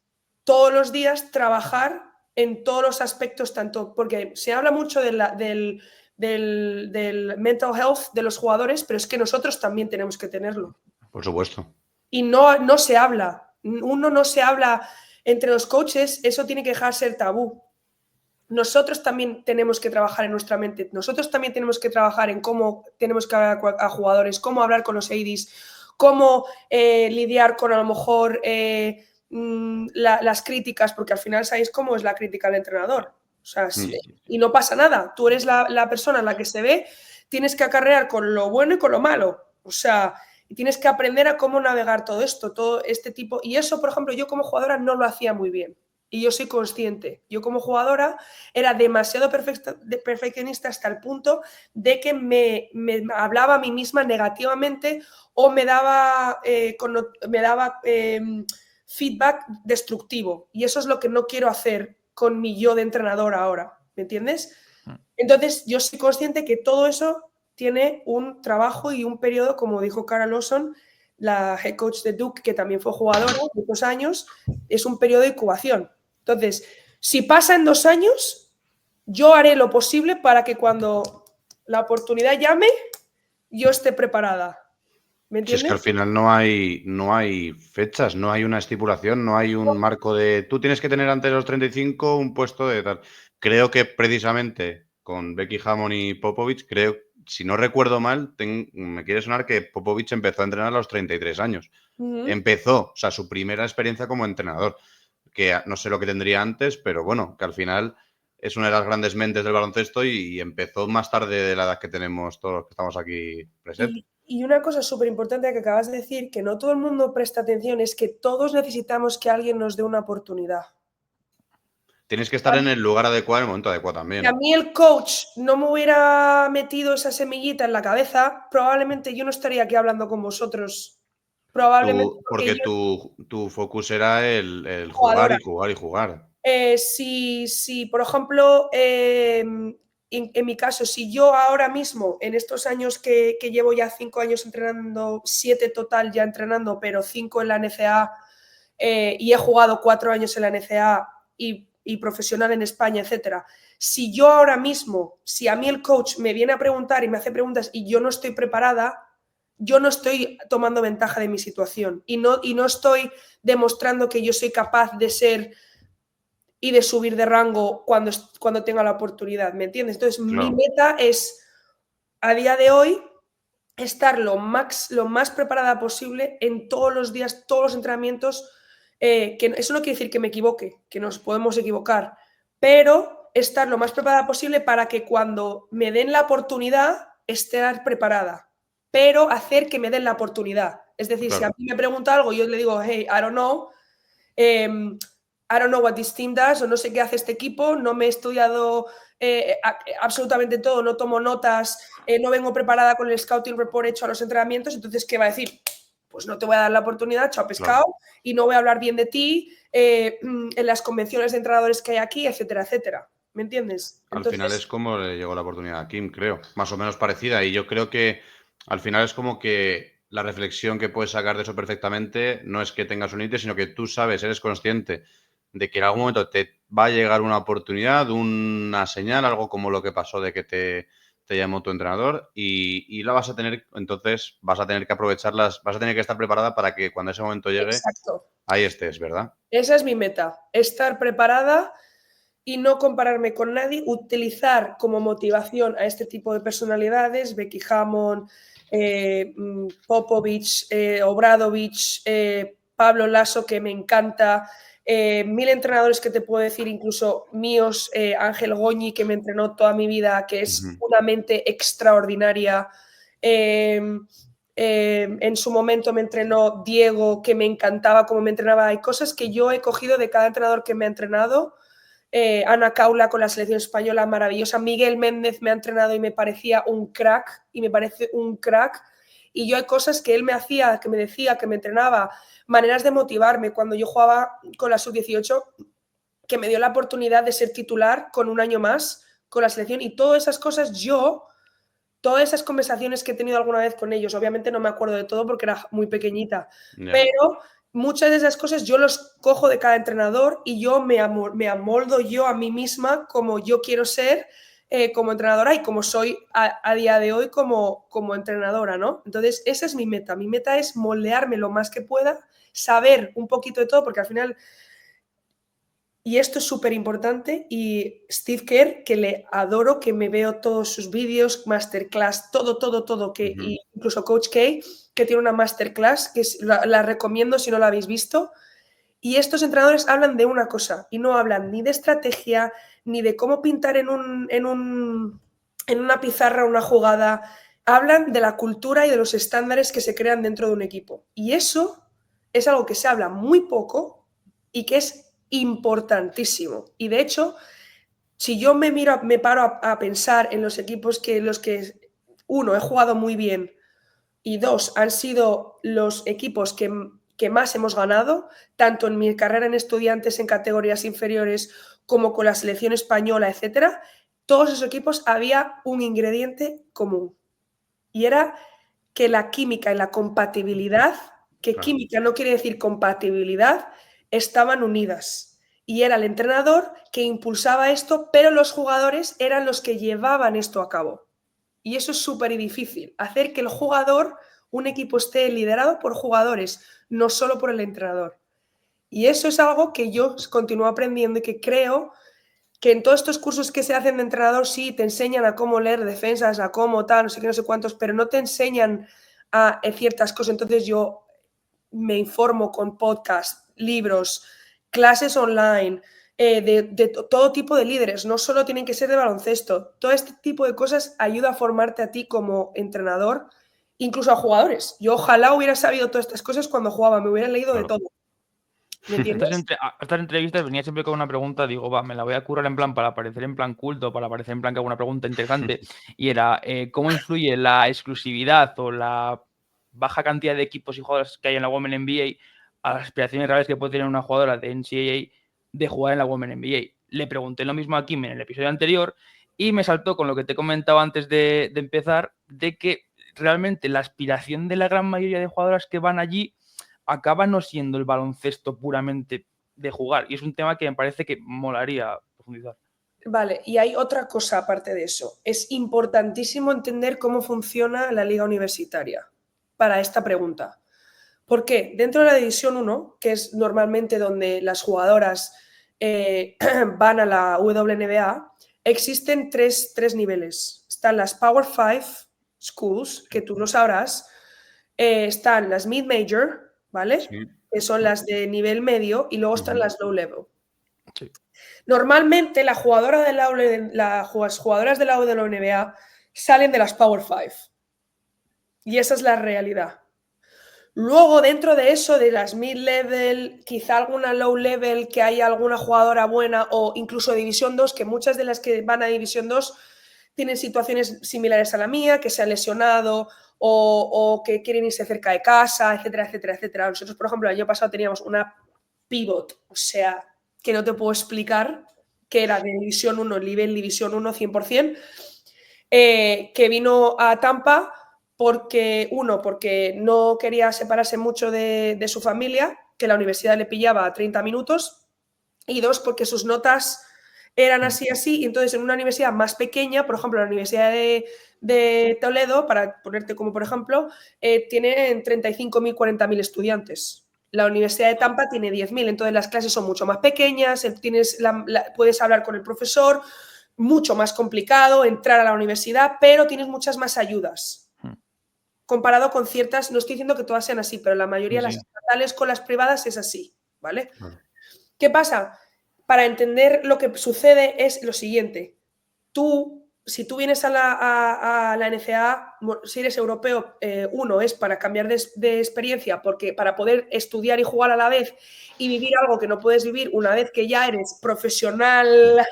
todos los días trabajar en todos los aspectos, tanto porque se habla mucho del mental health de los jugadores, pero es que nosotros también tenemos que tenerlo. Por supuesto. Y no se habla. Uno no se habla entre los coaches, eso tiene que dejar de ser tabú. Nosotros también tenemos que trabajar en nuestra mente. Nosotros también tenemos que trabajar en cómo tenemos que hablar a jugadores, cómo hablar con los ADs, cómo lidiar con a lo mejor las críticas, porque al final sabéis cómo es la crítica al entrenador. O sea, y no pasa nada. Tú eres la persona en la que se ve, tienes que acarrear con lo bueno y con lo malo. O sea, y tienes que aprender a cómo navegar todo esto, todo este tipo. Y eso, por ejemplo, yo como jugadora no lo hacía muy bien. Y yo soy consciente. Yo como jugadora era demasiado perfeccionista hasta el punto de que me hablaba a mí misma negativamente o me daba feedback destructivo. Y eso es lo que no quiero hacer con mi yo de entrenador ahora. ¿Me entiendes? Entonces, yo soy consciente que todo eso tiene un trabajo y un periodo, como dijo Cara Lawson, la head coach de Duke, que también fue jugadora muchos años, es un periodo de incubación. Entonces, si pasa en 2 años, yo haré lo posible para que cuando la oportunidad llame, yo esté preparada. ¿Me entiendes? Si es que al final no hay fechas, no hay una estipulación, no hay un marco de tú tienes que tener antes de los 35 un puesto de tal. Creo que precisamente con Becky Hammon y Popovich, si no recuerdo mal, me quiere sonar que Popovich empezó a entrenar a los 33 años. Empezó, o sea, su primera experiencia como entrenador, que no sé lo que tendría antes, pero bueno, que al final es una de las grandes mentes del baloncesto y empezó más tarde de la edad que tenemos todos los que estamos aquí presentes. Y una cosa súper importante que acabas de decir, que no todo el mundo presta atención, es que todos necesitamos que alguien nos dé una oportunidad. Tienes que estar en el lugar adecuado, en el momento adecuado también. Si a mí el coach no me hubiera metido esa semillita en la cabeza, probablemente yo no estaría aquí hablando con vosotros. Probablemente porque tu focus era el jugar y jugar y jugar. Si por ejemplo, en mi caso, si yo ahora mismo, en estos años que llevo ya 5 años entrenando, 7 total ya entrenando, pero 5 en la NCAA, y he jugado 4 años en la NCAA y profesional en España, etcétera. Si yo ahora mismo, si a mí el coach me viene a preguntar y me hace preguntas y yo no estoy preparada, yo no estoy tomando ventaja de mi situación y no estoy demostrando que yo soy capaz de ser y de subir de rango cuando tenga la oportunidad, ¿me entiendes? Entonces, claro, mi meta es, a día de hoy, estar lo más preparada posible en todos los días, todos los entrenamientos. Que eso no quiere decir que me equivoque, que nos podemos equivocar, pero estar lo más preparada posible para que cuando me den la oportunidad, estar preparada, pero hacer que me den la oportunidad. Es decir, claro, si a mí me pregunta algo, yo le digo, hey, I don't know, I don't know what this team does, o no sé qué hace este equipo, no me he estudiado absolutamente todo, no tomo notas, no vengo preparada con el scouting report hecho a los entrenamientos, entonces, ¿qué va a decir? Pues no te voy a dar la oportunidad, chao pescado, claro, y no voy a hablar bien de ti en las convenciones de entrenadores que hay aquí, etcétera, etcétera. ¿Me entiendes? Entonces, al final es como le llegó la oportunidad a Kim, creo, más o menos parecida, y yo creo que al final es como que la reflexión que puedes sacar de eso perfectamente no es que tengas un límite, sino que tú sabes, eres consciente de que en algún momento te va a llegar una oportunidad, una señal, algo como lo que pasó de que te llamó tu entrenador y la vas a tener, entonces vas a tener que aprovecharlas, vas a tener que estar preparada para que cuando ese momento llegue, exacto, ahí estés, ¿verdad? Esa es mi meta, estar preparada y no compararme con nadie, utilizar como motivación a este tipo de personalidades, Becky Hammon, Popovich, Obradovic, Pablo Lasso, que me encanta, 1000 entrenadores que te puedo decir, incluso míos, Ángel Goñi, que me entrenó toda mi vida, que es una mente extraordinaria. En su momento me entrenó Diego, que me encantaba cómo me entrenaba. Hay cosas que yo he cogido de cada entrenador que me ha entrenado. Ana Caula con la selección española, maravillosa. Miguel Méndez me ha entrenado y me parecía un crack, y me parece un crack. Y yo hay cosas que él me hacía, que me decía, que me entrenaba, maneras de motivarme. Cuando yo jugaba con la sub-18, que me dio la oportunidad de ser titular con un año más con la selección, y todas esas cosas todas esas conversaciones que he tenido alguna vez con ellos, obviamente no me acuerdo de todo porque era muy pequeñita, pero muchas de esas cosas yo los cojo de cada entrenador y yo me amoldo yo a mí misma como yo quiero ser como entrenadora y como soy a día de hoy como entrenadora, ¿no? Entonces, esa es mi meta. Mi meta es moldearme lo más que pueda, saber un poquito de todo, porque al final, y esto es súper importante, y Steve Kerr, que le adoro, que me veo todos sus vídeos, masterclass, todo, que Ujú. incluso Coach K, que tiene una masterclass, que la recomiendo si no la habéis visto. Y estos entrenadores hablan de una cosa y no hablan ni de estrategia, ni de cómo pintar en una pizarra una jugada. Hablan de la cultura y de los estándares que se crean dentro de un equipo. Y eso es algo que se habla muy poco y que es importantísimo. Y de hecho, si yo me paro a pensar en los equipos los que, uno, he jugado muy bien y dos, han sido los equipos que más hemos ganado, tanto en mi carrera en estudiantes en categorías inferiores como con la selección española, etcétera, todos esos equipos había un ingrediente común y era que la química y la compatibilidad, que Claro. química no quiere decir compatibilidad, estaban unidas. Y era el entrenador que impulsaba esto, pero los jugadores eran los que llevaban esto a cabo. Y eso es súper difícil, hacer que el jugador, un equipo esté liderado por jugadores, no solo por el entrenador. Y eso es algo que yo continúo aprendiendo y que creo que en todos estos cursos que se hacen de entrenador sí te enseñan a cómo leer defensas, a cómo tal, no sé qué, no sé cuántos, pero no te enseñan a ciertas cosas. Entonces yo me informo con podcasts, libros, clases online, de todo tipo de líderes, no solo tienen que ser de baloncesto. Todo este tipo de cosas ayuda a formarte a ti como entrenador, incluso a jugadores. Yo ojalá hubiera sabido todas estas cosas cuando jugaba, me hubiera leído de Claro. todo. ¿Me entiendes? Estas entrevistas venía siempre con una pregunta, digo, va, me la voy a currar en plan para aparecer en plan culto, para aparecer en plan que hago una pregunta interesante, y era, ¿cómo influye la exclusividad o la baja cantidad de equipos y jugadores que hay en la Women NBA a las aspiraciones reales que puede tener una jugadora de NCAA de jugar en la Women NBA? Le pregunté lo mismo a Kim en el episodio anterior y me saltó con lo que te comentaba antes de empezar, de que realmente la aspiración de la gran mayoría de jugadoras que van allí acaba no siendo el baloncesto puramente de jugar. Y es un tema que me parece que molaría profundizar. Vale, y hay otra cosa aparte de eso. Es importantísimo entender cómo funciona la liga universitaria para esta pregunta. ¿Por qué? Dentro de la División 1, que es normalmente donde las jugadoras van a la WNBA, existen tres niveles. Están las Power 5 Schools, que tú lo sabrás. Están las Mid-Major, ¿vale? Sí. Que son las de nivel medio, y luego están Ujú. las Low Level. Sí. Normalmente las jugadoras de la WNBA salen de las Power 5. Y esa es la realidad. Luego, dentro de eso, de las mid-level, quizá alguna low-level, que haya alguna jugadora buena, o incluso División 2, que muchas de las que van a División 2 tienen situaciones similares a la mía, que se ha lesionado o que quieren irse cerca de casa, etcétera, etcétera, etcétera. Nosotros, por ejemplo, el año pasado teníamos una pivot, o sea, que no te puedo explicar, que era de División 1, nivel División 1 100%, que vino a Tampa porque no quería separarse mucho de su familia, que la universidad le pillaba a 30 minutos, y dos, porque sus notas eran así, y entonces en una universidad más pequeña, por ejemplo, la Universidad de Toledo, para ponerte como por ejemplo, tienen 35.000, 40.000 estudiantes. La Universidad de Tampa tiene 10.000, entonces las clases son mucho más pequeñas, puedes hablar con el profesor, mucho más complicado entrar a la universidad, pero tienes muchas más ayudas. Comparado con ciertas, no estoy diciendo que todas sean así, pero la mayoría de las estatales con las privadas es así, ¿vale? ¿Qué pasa? Para entender lo que sucede es lo siguiente. Si tú vienes a la NCAA, si eres europeo, uno es para cambiar de experiencia, porque para poder estudiar y jugar a la vez y vivir algo que no puedes vivir una vez que ya eres profesional al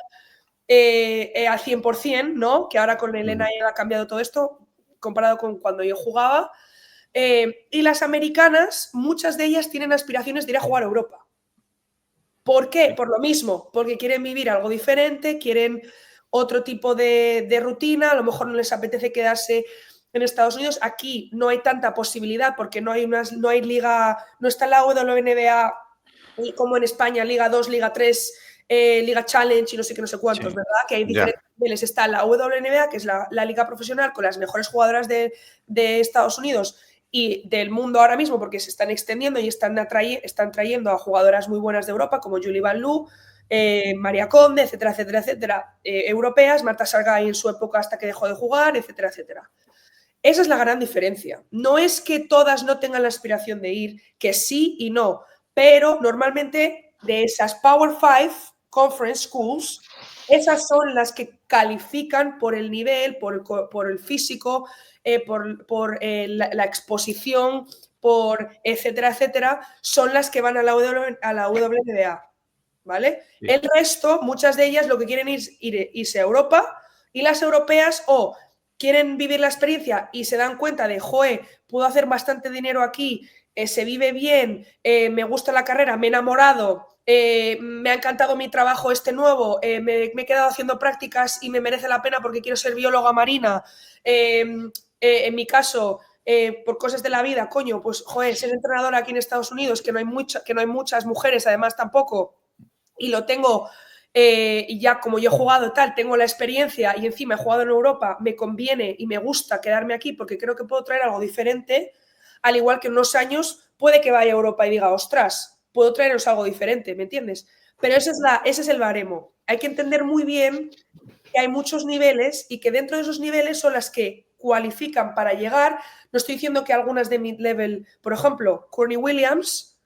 100%, ¿no? Que ahora con el NIL ha cambiado todo esto comparado con cuando yo jugaba. Y las americanas, muchas de ellas tienen aspiraciones de ir a jugar a Europa. ¿Por qué? Por lo mismo, porque quieren vivir algo diferente, quieren otro tipo de rutina, a lo mejor no les apetece quedarse en Estados Unidos. Aquí no hay tanta posibilidad porque no hay liga, no está la WNBA como en España, Liga 2, Liga 3, Liga Challenge y no sé qué, no sé cuántos, Sí. ¿verdad? Que hay diferentes niveles. Está la WNBA, que es la liga profesional con las mejores jugadoras de Estados Unidos y del mundo ahora mismo, porque se están extendiendo y están trayendo a jugadoras muy buenas de Europa, como Julie Van Loo, María Conde, etcétera, etcétera, etcétera, europeas, Marta Sargay en su época hasta que dejó de jugar, etcétera, etcétera. Esa es la gran diferencia. No es que todas no tengan la aspiración de ir, que sí y no, pero normalmente de esas Power 5 Conference Schools, esas son las que califican por el nivel, por el físico, por la exposición, por etcétera, etcétera, son las que van a la WNBA. ¿Vale? Sí. El resto, muchas de ellas lo que quieren es irse a Europa, y las europeas o quieren vivir la experiencia y se dan cuenta de, joe, puedo hacer bastante dinero aquí, se vive bien, me gusta la carrera, me he enamorado, me ha encantado mi trabajo nuevo, me he quedado haciendo prácticas y me merece la pena porque quiero ser bióloga marina. En mi caso, por cosas de la vida, coño, pues joder, ser entrenadora aquí en Estados Unidos, que no hay muchas mujeres, además tampoco, y lo tengo, y ya como yo he jugado tal, tengo la experiencia y encima he jugado en Europa, me conviene y me gusta quedarme aquí porque creo que puedo traer algo diferente, al igual que en unos años puede que vaya a Europa y diga, ostras, puedo traeros algo diferente, ¿me entiendes? Pero ese es el baremo. Hay que entender muy bien que hay muchos niveles y que dentro de esos niveles son las que cualifican para llegar. No estoy diciendo que algunas de mid-level, por ejemplo, Courtney Williams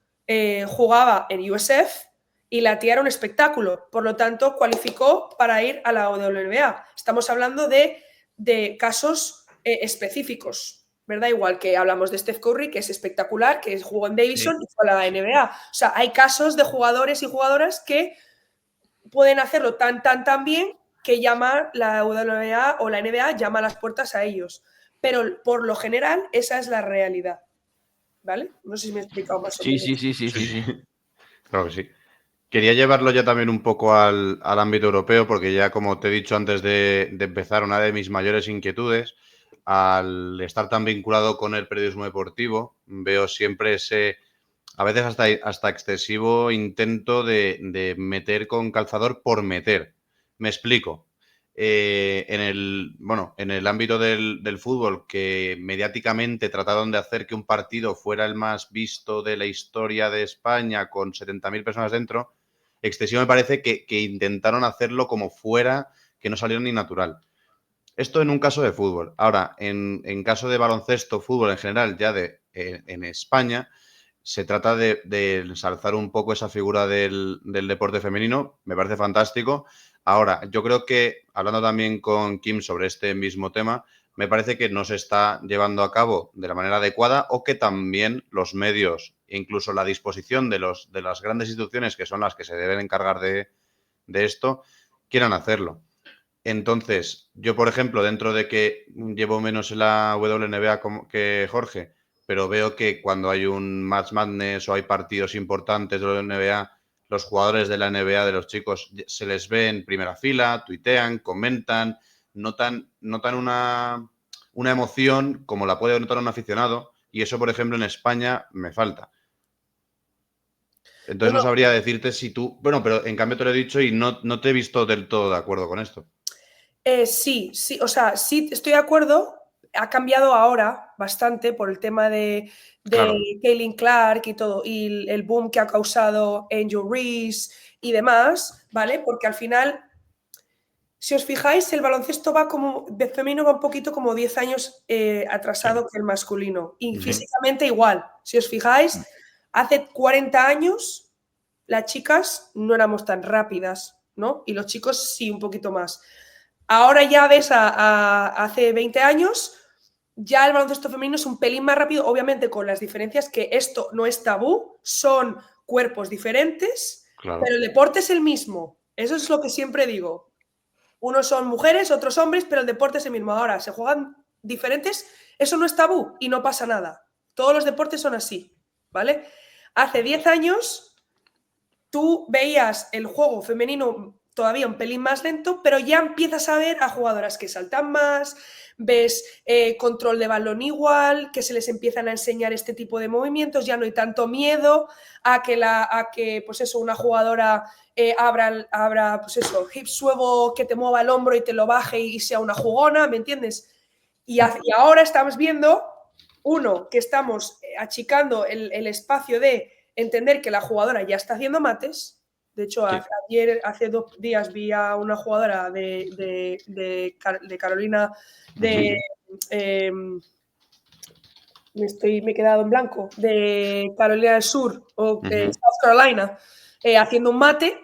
jugaba en USF y la tía era un espectáculo, por lo tanto cualificó para ir a la WNBA. Estamos hablando de casos específicos, ¿verdad? Igual que hablamos de Steph Curry, que es espectacular, que jugó en Davidson y fue a la NBA. O sea, hay casos de jugadores y jugadoras que pueden hacerlo tan bien que llama la WNBA o la NBA llama a las puertas a ellos. Pero por lo general esa es la realidad, ¿vale? No sé si me he explicado más o menos. Sí. Claro que sí. Quería llevarlo ya también un poco al ámbito europeo, porque ya, como te he dicho antes de empezar, una de mis mayores inquietudes, al estar tan vinculado con el periodismo deportivo, veo siempre ese, a veces hasta excesivo intento de meter con calzador por meter. Me explico. En el ámbito del fútbol, que mediáticamente trataron de hacer que un partido fuera el más visto de la historia de España con 70.000 personas dentro, excesivo me parece que intentaron hacerlo como fuera, que no salió ni natural. Esto en un caso de fútbol. Ahora, en caso de baloncesto, fútbol en general, ya en España, se trata de ensalzar un poco esa figura del deporte femenino. Me parece fantástico. Ahora, yo creo que, hablando también con Kim sobre este mismo tema, me parece que no se está llevando a cabo de la manera adecuada, o que también los medios, incluso la disposición de las grandes instituciones, que son las que se deben encargar de esto, quieran hacerlo. Entonces, yo, por ejemplo, dentro de que llevo menos en la WNBA que Jorge, pero veo que cuando hay un March Madness o hay partidos importantes de la NBA, los jugadores de la NBA, de los chicos, se les ve en primera fila, tuitean, comentan, notan una emoción como la puede notar un aficionado, y eso, por ejemplo, en España me falta. Entonces no sabría decirte si tú... Bueno, pero en cambio te lo he dicho y no te he visto del todo de acuerdo con esto. Sí, o sea, sí estoy de acuerdo. Ha cambiado ahora bastante por el tema de Claro. Caitlin Clark y todo, y el boom que ha causado Angel Reese y demás, ¿vale? Porque al final, si os fijáis, el baloncesto de femenino va un poquito como 10 años atrasado que el masculino. Y físicamente igual. Si os fijáis, hace 40 años las chicas no éramos tan rápidas, ¿no? Y los chicos sí, un poquito más. Ahora ya ves hace 20 años, ya el baloncesto femenino es un pelín más rápido, obviamente con las diferencias que esto no es tabú, son cuerpos diferentes, Claro. pero el deporte es el mismo. Eso es lo que siempre digo. Unos son mujeres, otros hombres, pero el deporte es el mismo. Ahora, se juegan diferentes, eso no es tabú y no pasa nada. Todos los deportes son así, ¿vale? Hace 10 años tú veías el juego femenino todavía un pelín más lento, pero ya empiezas a ver a jugadoras que saltan más, ves control de balón igual, que se les empiezan a enseñar este tipo de movimientos, ya no hay tanto miedo a que pues eso, una jugadora abra pues eso, hip swivel, que te mueva el hombro y te lo baje y sea una jugona, ¿me entiendes? Y ahora estamos viendo, uno, que estamos achicando el espacio de entender que la jugadora ya está haciendo mates. De hecho, Sí. hace 2 días vi a una jugadora de Carolina de... me he quedado en blanco, de Carolina del Sur o South Carolina, haciendo un mate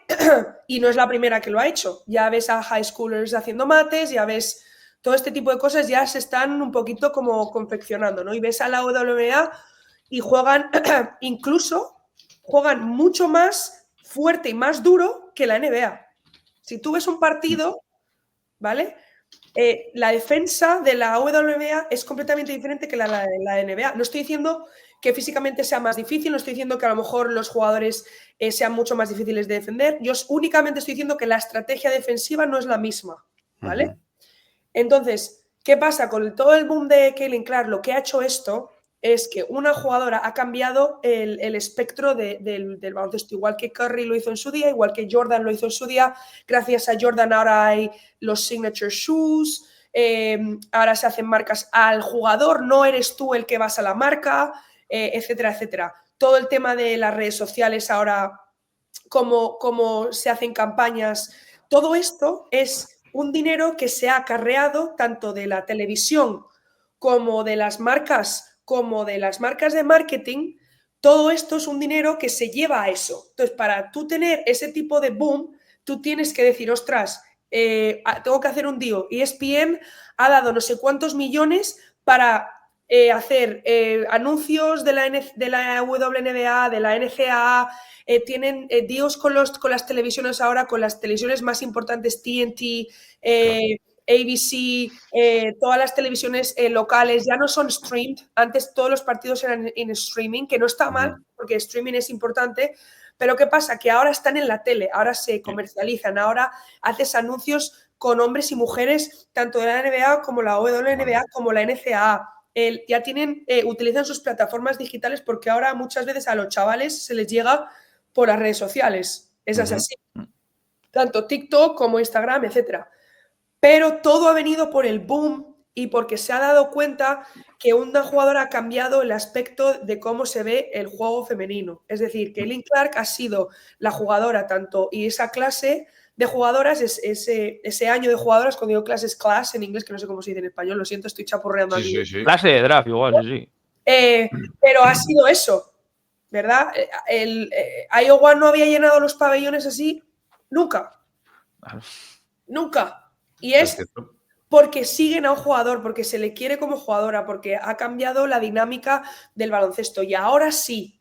y no es la primera que lo ha hecho. Ya ves a high schoolers haciendo mates, ya ves todo este tipo de cosas ya se están un poquito como confeccionando, ¿no? Y ves a la WNBA y juegan, incluso juegan mucho más fuerte y más duro que la NBA. Si tú ves un partido, ¿vale? La defensa de la WNBA es completamente diferente que la de la NBA. No estoy diciendo que físicamente sea más difícil, no estoy diciendo que a lo mejor los jugadores sean mucho más difíciles de defender. Yo únicamente estoy diciendo que la estrategia defensiva no es la misma, ¿vale? Entonces, ¿qué pasa? Con todo el boom de Caitlin Clark, lo que ha hecho esto es que una jugadora ha cambiado el espectro del baloncesto, igual que Curry lo hizo en su día, igual que Jordan lo hizo en su día. Gracias a Jordan ahora hay los signature shoes, ahora se hacen marcas al jugador, no eres tú el que vas a la marca, etcétera, etcétera. Todo el tema de las redes sociales ahora, cómo se hacen campañas, todo esto es un dinero que se ha acarreado tanto de la televisión como de las marcas de marketing. Todo esto es un dinero que se lleva a eso. Entonces, para tú tener ese tipo de boom, tú tienes que decir, ostras, tengo que hacer un deal. ESPN ha dado no sé cuántos millones para hacer anuncios de la WNBA, de la NCAA, tienen deals con las televisiones ahora, con las televisiones más importantes, TNT, ABC, todas las televisiones locales ya no son streamed. Antes todos los partidos eran en streaming, que no está mal, porque streaming es importante. Pero ¿qué pasa? Que ahora están en la tele, ahora se comercializan, ahora haces anuncios con hombres y mujeres, tanto de la NBA como la WNBA, como la NCAA. Ya utilizan sus plataformas digitales porque ahora muchas veces a los chavales se les llega por las redes sociales. Eso es así. Tanto TikTok como Instagram, etcétera. Pero todo ha venido por el boom y porque se ha dado cuenta que una jugadora ha cambiado el aspecto de cómo se ve el juego femenino. Es decir, que Caitlin Clark ha sido la jugadora tanto, y esa clase de jugadoras, ese año de jugadoras, cuando digo clases, class en inglés, que no sé cómo se dice en español, lo siento, estoy chapurreando aquí. Sí. Clase de draft, igual, sí. Pero ha sido eso, ¿verdad? Iowa no había llenado los pabellones así nunca. Nunca. Y es porque siguen a un jugador, porque se le quiere como jugadora, porque ha cambiado la dinámica del baloncesto. Y ahora sí,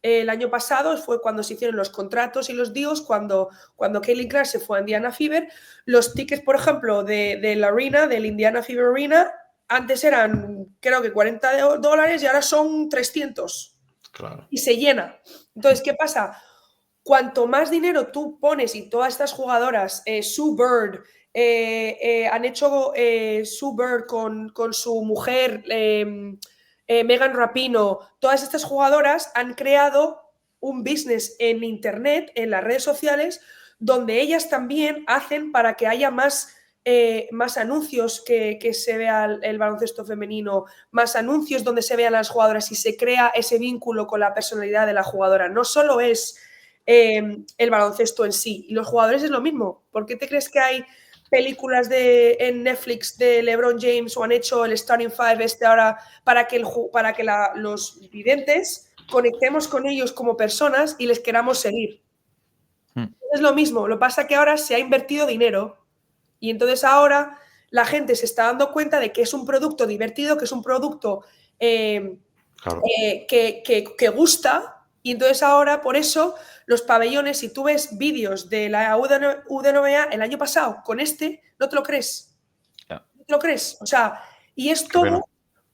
el año pasado fue cuando se hicieron los contratos y los deals, cuando Caitlin Clark se fue a Indiana Fever. Los tickets, por ejemplo, del Arena, del Indiana Fever Arena, antes eran, creo que $40 y ahora son 300. Claro. Y se llena. Entonces, ¿qué pasa? Cuanto más dinero tú pones, y todas estas jugadoras, Sue Bird, han hecho Sue Bird con su mujer, Megan Rapinoe, todas estas jugadoras han creado un business en internet, en las redes sociales, donde ellas también hacen para que haya más anuncios que se vea el baloncesto femenino, más anuncios donde se vean las jugadoras y se crea ese vínculo con la personalidad de la jugadora. No solo es el baloncesto en sí, y los jugadores es lo mismo. ¿Por qué te crees que hay películas en Netflix de LeBron James o han hecho el Starting Five ahora para que los videntes conectemos con ellos como personas y les queramos seguir? Es lo mismo, lo que pasa es que ahora se ha invertido dinero y entonces ahora la gente se está dando cuenta de que es un producto divertido, que es un producto Claro. que gusta, y entonces ahora por eso los pabellones, si tú ves vídeos de la WNBA el año pasado con no te lo crees. No te lo crees. O sea, y es todo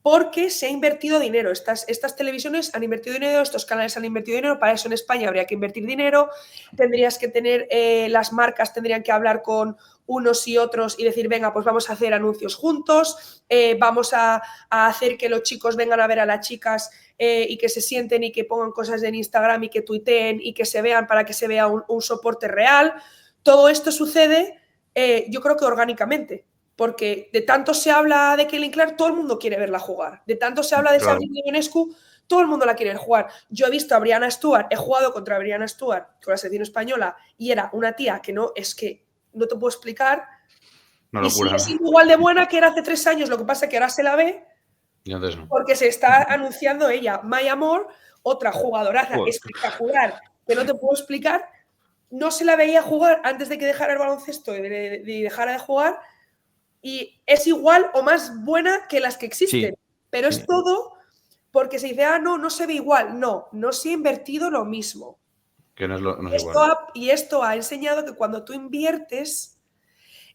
porque se ha invertido dinero. Estas televisiones han invertido dinero, estos canales han invertido dinero, para eso en España habría que invertir dinero, tendrías que tener, las marcas tendrían que hablar con unos y otros y decir, venga, pues vamos a hacer anuncios juntos, vamos a hacer que los chicos vengan a ver a las chicas y que se sienten y que pongan cosas en Instagram y que tuiteen y que se vean para que se vea un soporte real. Todo esto sucede, yo creo que orgánicamente. Porque de tanto se habla de Caitlin Clark, todo el mundo quiere verla jugar. De tanto se habla de Sabrina Ionescu, todo el mundo la quiere jugar. Yo he visto a Brianna Stewart, he jugado contra Brianna Stewart con la selección española y era una tía que no te puedo explicar. Y sigue siendo igual de buena que era hace 3 años, lo que pasa es que ahora se la ve porque se está anunciando ella. Maya Moore, otra jugadoraza espectacular que no te puedo explicar, no se la veía jugar antes de que dejara el baloncesto y dejara de jugar. Y es igual o más buena que las que existen. Sí, pero es todo porque se dice, no se ve igual. No se ha invertido lo mismo. Que no es igual. Y esto ha enseñado que cuando tú inviertes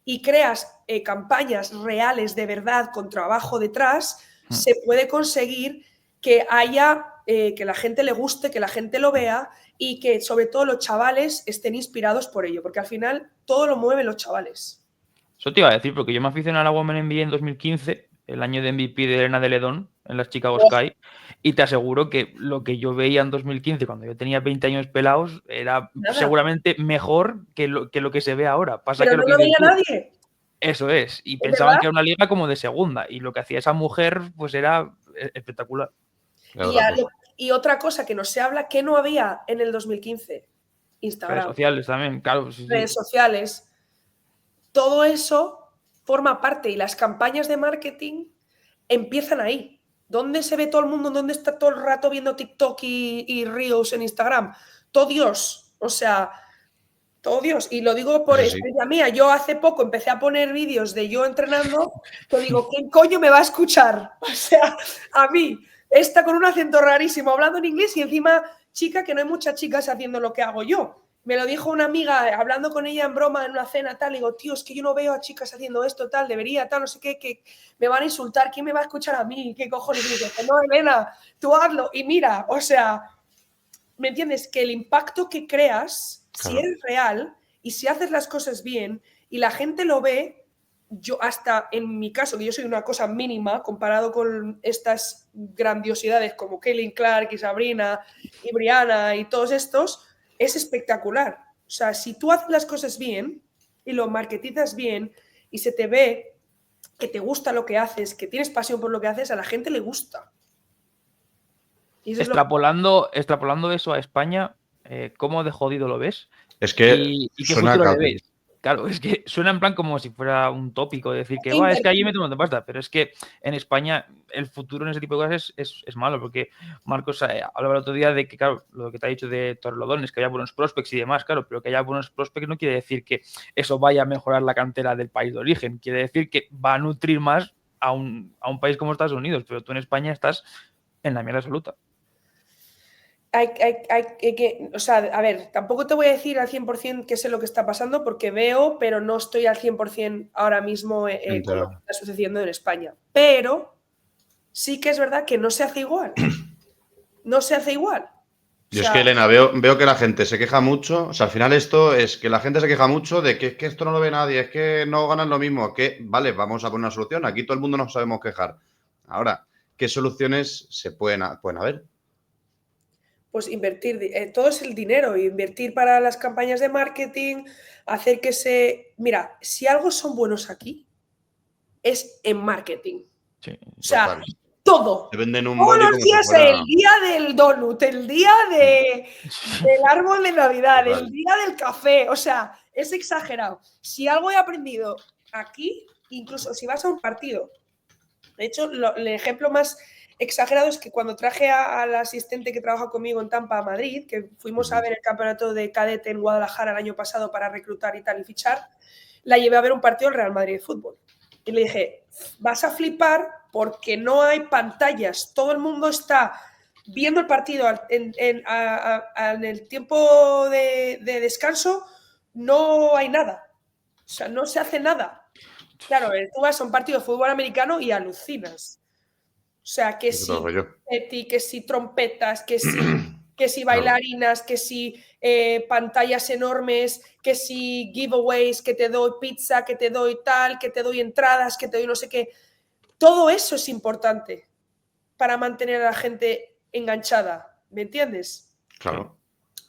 y creas campañas reales de verdad con trabajo detrás, se puede conseguir que haya, que la gente le guste, que la gente lo vea y que sobre todo los chavales estén inspirados por ello, porque al final todo lo mueven los chavales. Eso te iba a decir, porque yo me aficioné a la Women NBA en 2015, el año de MVP de Elena de Ledón en las Chicago Sky, y te aseguro que lo que yo veía en 2015, cuando yo tenía 20 años pelados, era seguramente mejor que lo que se ve ahora. Pasa pero que no lo veía nadie. Eso es, y pensaban que era una liga como de segunda, y lo que hacía esa mujer pues era espectacular. Y otra cosa que no se habla, que no había en el 2015, Instagram. Redes sociales también, claro. Redes sociales. Todo eso forma parte y las campañas de marketing empiezan ahí. ¿Dónde se ve todo el mundo? ¿Dónde está todo el rato viendo TikTok y Reels en Instagram? Todo Dios. O sea, todo Dios. Y lo digo por experiencia mía. Yo hace poco empecé a poner vídeos de yo entrenando. Te digo, ¿quién coño me va a escuchar? O sea, a mí, esta con un acento rarísimo, hablando en inglés y encima chica, que no hay muchas chicas haciendo lo que hago yo. Me lo dijo una amiga, hablando con ella en broma en una cena, tal, y digo, tío, es que yo no veo a chicas haciendo esto, tal, debería, tal, no sé qué, que me van a insultar, ¿quién me va a escuchar a mí? ¿Qué cojones? Y digo, no, Elena, tú hazlo, y mira, o sea, ¿me entiendes? Que el impacto que creas, si eres real, y si haces las cosas bien, y la gente lo ve, yo hasta en mi caso, que yo soy una cosa mínima, comparado con estas grandiosidades como Caitlin Clark y Sabrina y Brianna y todos estos, es espectacular. O sea, si tú haces las cosas bien y lo marketizas bien y se te ve que te gusta lo que haces, que tienes pasión por lo que haces, a la gente le gusta. Y extrapolando eso a España, ¿cómo de jodido lo ves? Es que ¿Y qué futuro le ves? Claro, es que suena en plan como si fuera un tópico decir que es que allí me tomo de pasta, pero es que en España el futuro en ese tipo de cosas es malo, porque Marcos hablaba el otro día de que, claro, lo que te ha dicho de Torrelodones, que haya buenos prospects y demás, claro, pero que haya buenos prospects no quiere decir que eso vaya a mejorar la cantera del país de origen, quiere decir que va a nutrir más a un país como Estados Unidos, pero tú en España estás en la mierda absoluta. Hay que, o sea, a ver, tampoco te voy a decir al 100% qué sé lo que está pasando porque veo, pero no estoy al 100% ahora mismo con lo que está sucediendo en España. Pero sí que es verdad que no se hace igual. No se hace igual. Yo es que, Elena, veo que la gente se queja mucho. O sea, al final esto es que la gente se queja mucho de que esto no lo ve nadie, es que no ganan lo mismo. Que, vale, vamos a poner una solución. Aquí todo el mundo nos sabemos quejar. Ahora, ¿qué soluciones se pueden haber? Pues invertir, todo es el dinero, invertir para las campañas de marketing, hacer que se... Mira, si algo son buenos aquí, es en marketing. Sí, o sea, todo. Te venden un todos los días, el día del donut, el día del árbol de Navidad, el día del café, o sea, es exagerado. Si algo he aprendido aquí, incluso si vas a un partido, de hecho, el ejemplo más exagerado es que cuando traje al asistente que trabaja conmigo en Tampa a Madrid, que fuimos a ver el campeonato de cadete en Guadalajara el año pasado para reclutar y tal y fichar, la llevé a ver un partido del Real Madrid de fútbol. Y le dije, vas a flipar porque no hay pantallas, todo el mundo está viendo el partido en el tiempo de descanso, no hay nada, o sea, no se hace nada. Claro, tú vas a un partido de fútbol americano y alucinas. sea, que Eso te lo si hago yo. confeti, que si trompetas, que si bailarinas, que si pantallas enormes, que si giveaways, que te doy pizza, que te doy tal, que te doy entradas, que te doy no sé qué. Todo eso es importante para mantener a la gente enganchada, ¿me entiendes? Claro.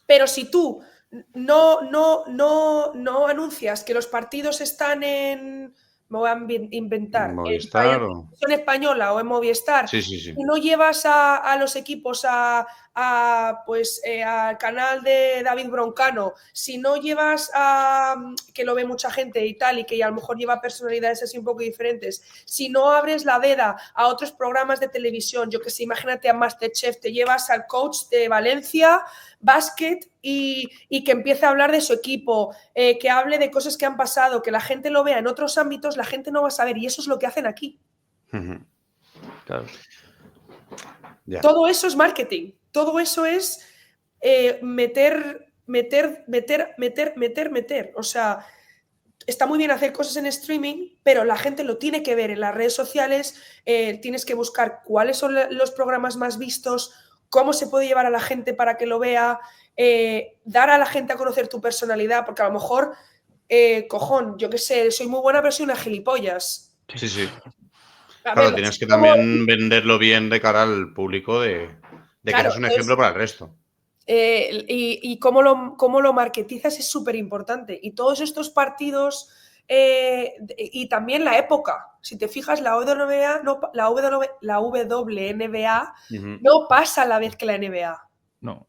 Pero si tú no anuncias que los partidos están en, me voy a inventar, en Movistar o... Televisión Española o en Movistar, Sí, sí, sí. y no llevas a los equipos al canal de David Broncano, si no llevas que lo ve mucha gente y tal, y que a lo mejor lleva personalidades así un poco diferentes, si no abres la veda a otros programas de televisión, yo que sé, imagínate a Masterchef, te llevas al coach de Valencia Básquet y que empiece a hablar de su equipo, que hable de cosas que han pasado, que la gente lo vea en otros ámbitos, la gente no va a saber, y eso es lo que hacen aquí. Claro. Ya. Todo eso es marketing, todo eso es meter. O sea, está muy bien hacer cosas en streaming, pero la gente lo tiene que ver en las redes sociales, tienes que buscar cuáles son los programas más vistos, cómo se puede llevar a la gente para que lo vea, dar a la gente a conocer tu personalidad, porque a lo mejor, cojón, yo qué sé, soy muy buena, pero soy una gilipollas. Sí, sí. A Claro, ver, tienes que como, también venderlo bien de cara al público de que claro, seas un entonces, ejemplo para el resto. y cómo lo marketizas es súper importante. Y todos estos partidos, y también la época. Si te fijas, la WNBA no pasa a la vez que la NBA. No.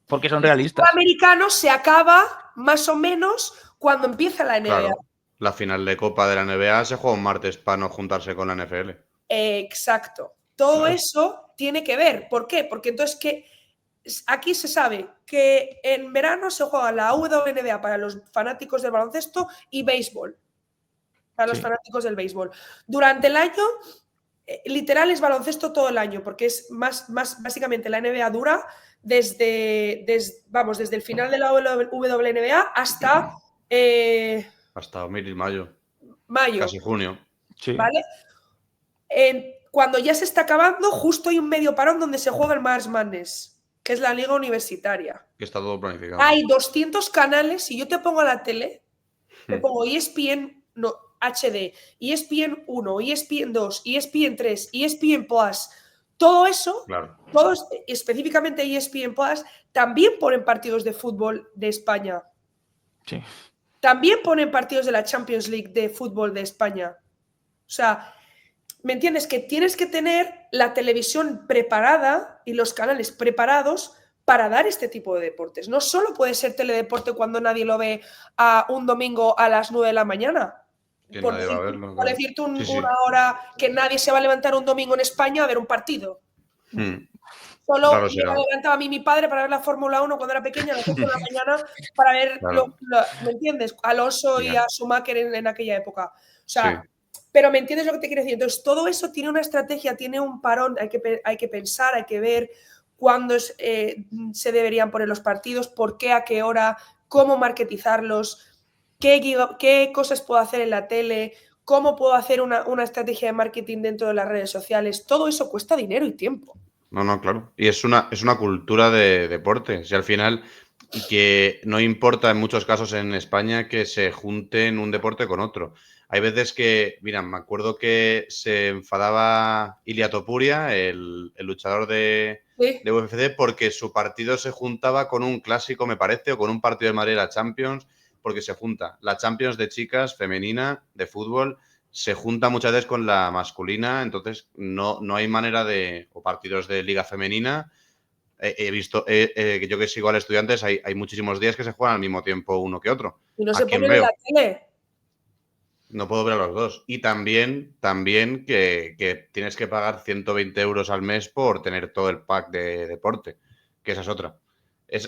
Porque son El fútbol realistas. americano se acaba más o menos cuando empieza la NBA. Claro. La final de Copa de la NBA se juega un martes para no juntarse con la NFL. Exacto. Todo Claro. eso tiene que ver. ¿Por qué? Porque entonces aquí se sabe que en verano se juega la WNBA para los fanáticos del baloncesto y béisbol para los fanáticos del béisbol. Durante el año, literal es baloncesto todo el año, porque es más básicamente la NBA dura desde el final de la WNBA hasta Hasta abril y mayo. mayo, Casi junio. Sí. ¿vale? Cuando ya se está acabando, justo hay un medio parón donde se juega el March Madness, que es la liga universitaria. Que está todo planificado. Hay 200 canales, si yo te pongo la tele, te pongo ESPN no, HD, ESPN 1, ESPN 2, ESPN 3, ESPN Plus, todo eso, Claro. todos, específicamente ESPN Plus, también ponen partidos de fútbol de España. Sí. También ponen partidos de la Champions League de fútbol de España. O sea, ¿me entiendes? Que tienes que tener la televisión preparada y los canales preparados para dar este tipo de deportes. No solo puede ser teledeporte cuando nadie lo ve a un domingo a las 9 de la mañana. Que Por nadie va a decirte, verlo. por Claro. decirte Sí, sí. una hora que nadie se va a levantar un domingo en España a ver un partido. Hmm. Solo Raro me será. levantaba a mí mi padre para ver la Fórmula 1 cuando era pequeña a las 8 de la mañana para ver, Claro. ¿me entiendes? Alonso y Ya. a Schumacher en aquella época. O Sí. sea, pero ¿me entiendes lo que te quiero decir? Entonces, todo eso tiene una estrategia, tiene un parón, hay que pensar, hay que ver cuándo se deberían poner los partidos, por qué, a qué hora, cómo marketizarlos, qué cosas puedo hacer en la tele, cómo puedo hacer una estrategia de marketing dentro de las redes sociales. Todo eso cuesta dinero y tiempo. No, claro. Y es una cultura de deporte. Si al final, y que no importa en muchos casos en España que se junten un deporte con otro. Hay veces que, mira, me acuerdo que se enfadaba Ilia Topuria, el luchador de Sí. UFC, porque su partido se juntaba con un clásico, me parece, o con un partido de Madrid, la Champions, porque se junta la Champions de chicas, femenina, de fútbol, se junta muchas veces con la masculina, entonces no hay manera de... o partidos de liga femenina. He visto, yo que sigo al Estudiantes, hay muchísimos días que se juegan al mismo tiempo uno que otro. Y no ¿A se quién ponen en la veo? tele. No puedo ver a los dos. Y también que tienes que pagar 120 euros al mes por tener todo el pack de deporte, que esa es otra.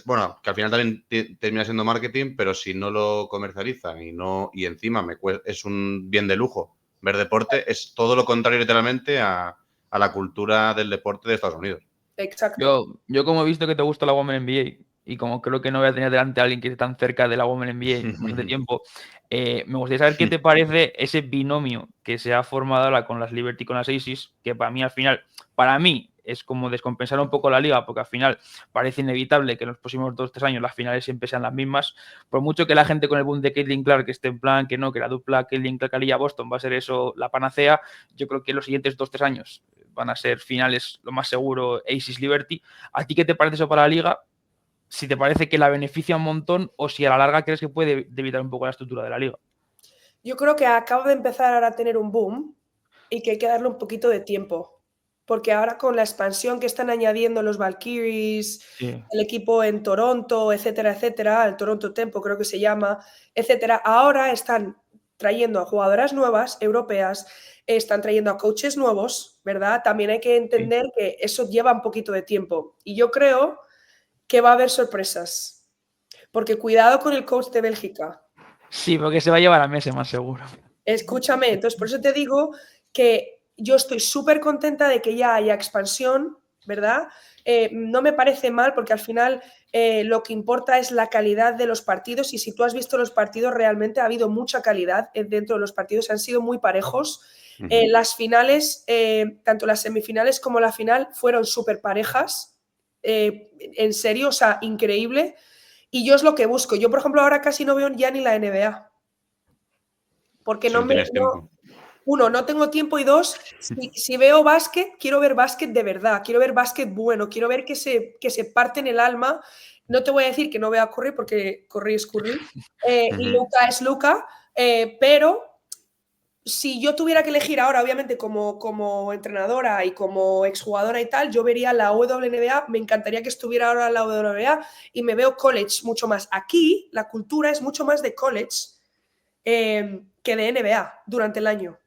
Bueno, que al final también termina siendo marketing, pero si no lo comercializan y encima es un bien de lujo ver deporte, es todo lo contrario literalmente a la cultura del deporte de Estados Unidos. Exacto. Yo como he visto que te gusta la Women NBA, y como creo que no voy a tener delante a alguien que esté tan cerca de la Women NBA bastante tiempo, me gustaría saber qué te parece ese binomio que se ha formado ahora con las Liberty y con las Aces, que para mí al final, es como descompensar un poco la liga, porque al final parece inevitable que en los próximos 2-3 años las finales siempre sean las mismas, por mucho que la gente con el boom de Caitlin Clark esté en plan que no, que la dupla Caitlin Clark-Aliyah-Boston va a ser eso la panacea, yo creo que los siguientes 2-3 años van a ser finales, lo más seguro, Aces Liberty. ¿A ti qué te parece eso para la liga? Si te parece que la beneficia un montón o si a la larga crees que puede debilitar un poco la estructura de la liga. Yo creo que acaba de empezar ahora a tener un boom y que hay que darle un poquito de tiempo. Porque ahora con la expansión que están añadiendo los Valkyries, Sí. el equipo en Toronto, etcétera, etcétera, el Toronto Tempo creo que se llama, etcétera, ahora están trayendo a jugadoras nuevas, europeas, están trayendo a coaches nuevos, ¿verdad? También hay que entender que eso lleva un poquito de tiempo. Y yo creo que va a haber sorpresas. Porque cuidado con el coach de Bélgica. Sí, porque se va a llevar a Messi más seguro. Escúchame, entonces por eso te digo que yo estoy súper contenta de que ya haya expansión, ¿verdad? No me parece mal porque al final lo que importa es la calidad de los partidos y si tú has visto los partidos realmente ha habido mucha calidad dentro de los partidos, han sido muy parejos. Las finales, tanto las semifinales como la final, fueron súper parejas, en serio, o sea, increíble. Y yo es lo que busco. Yo, por ejemplo, ahora casi no veo ya ni la NBA. Porque Si no tienes tiempo. uno, no tengo tiempo y dos, si veo básquet, quiero ver básquet de verdad, quiero ver básquet bueno, quiero ver que se parten el alma. No te voy a decir que no vea a Curry porque Curry es Curry y Luka es Luka, pero si yo tuviera que elegir ahora, obviamente como entrenadora y como exjugadora y tal, yo vería la WNBA, me encantaría que estuviera ahora la WNBA y me veo college mucho más. Aquí la cultura es mucho más de college que de NBA durante el año,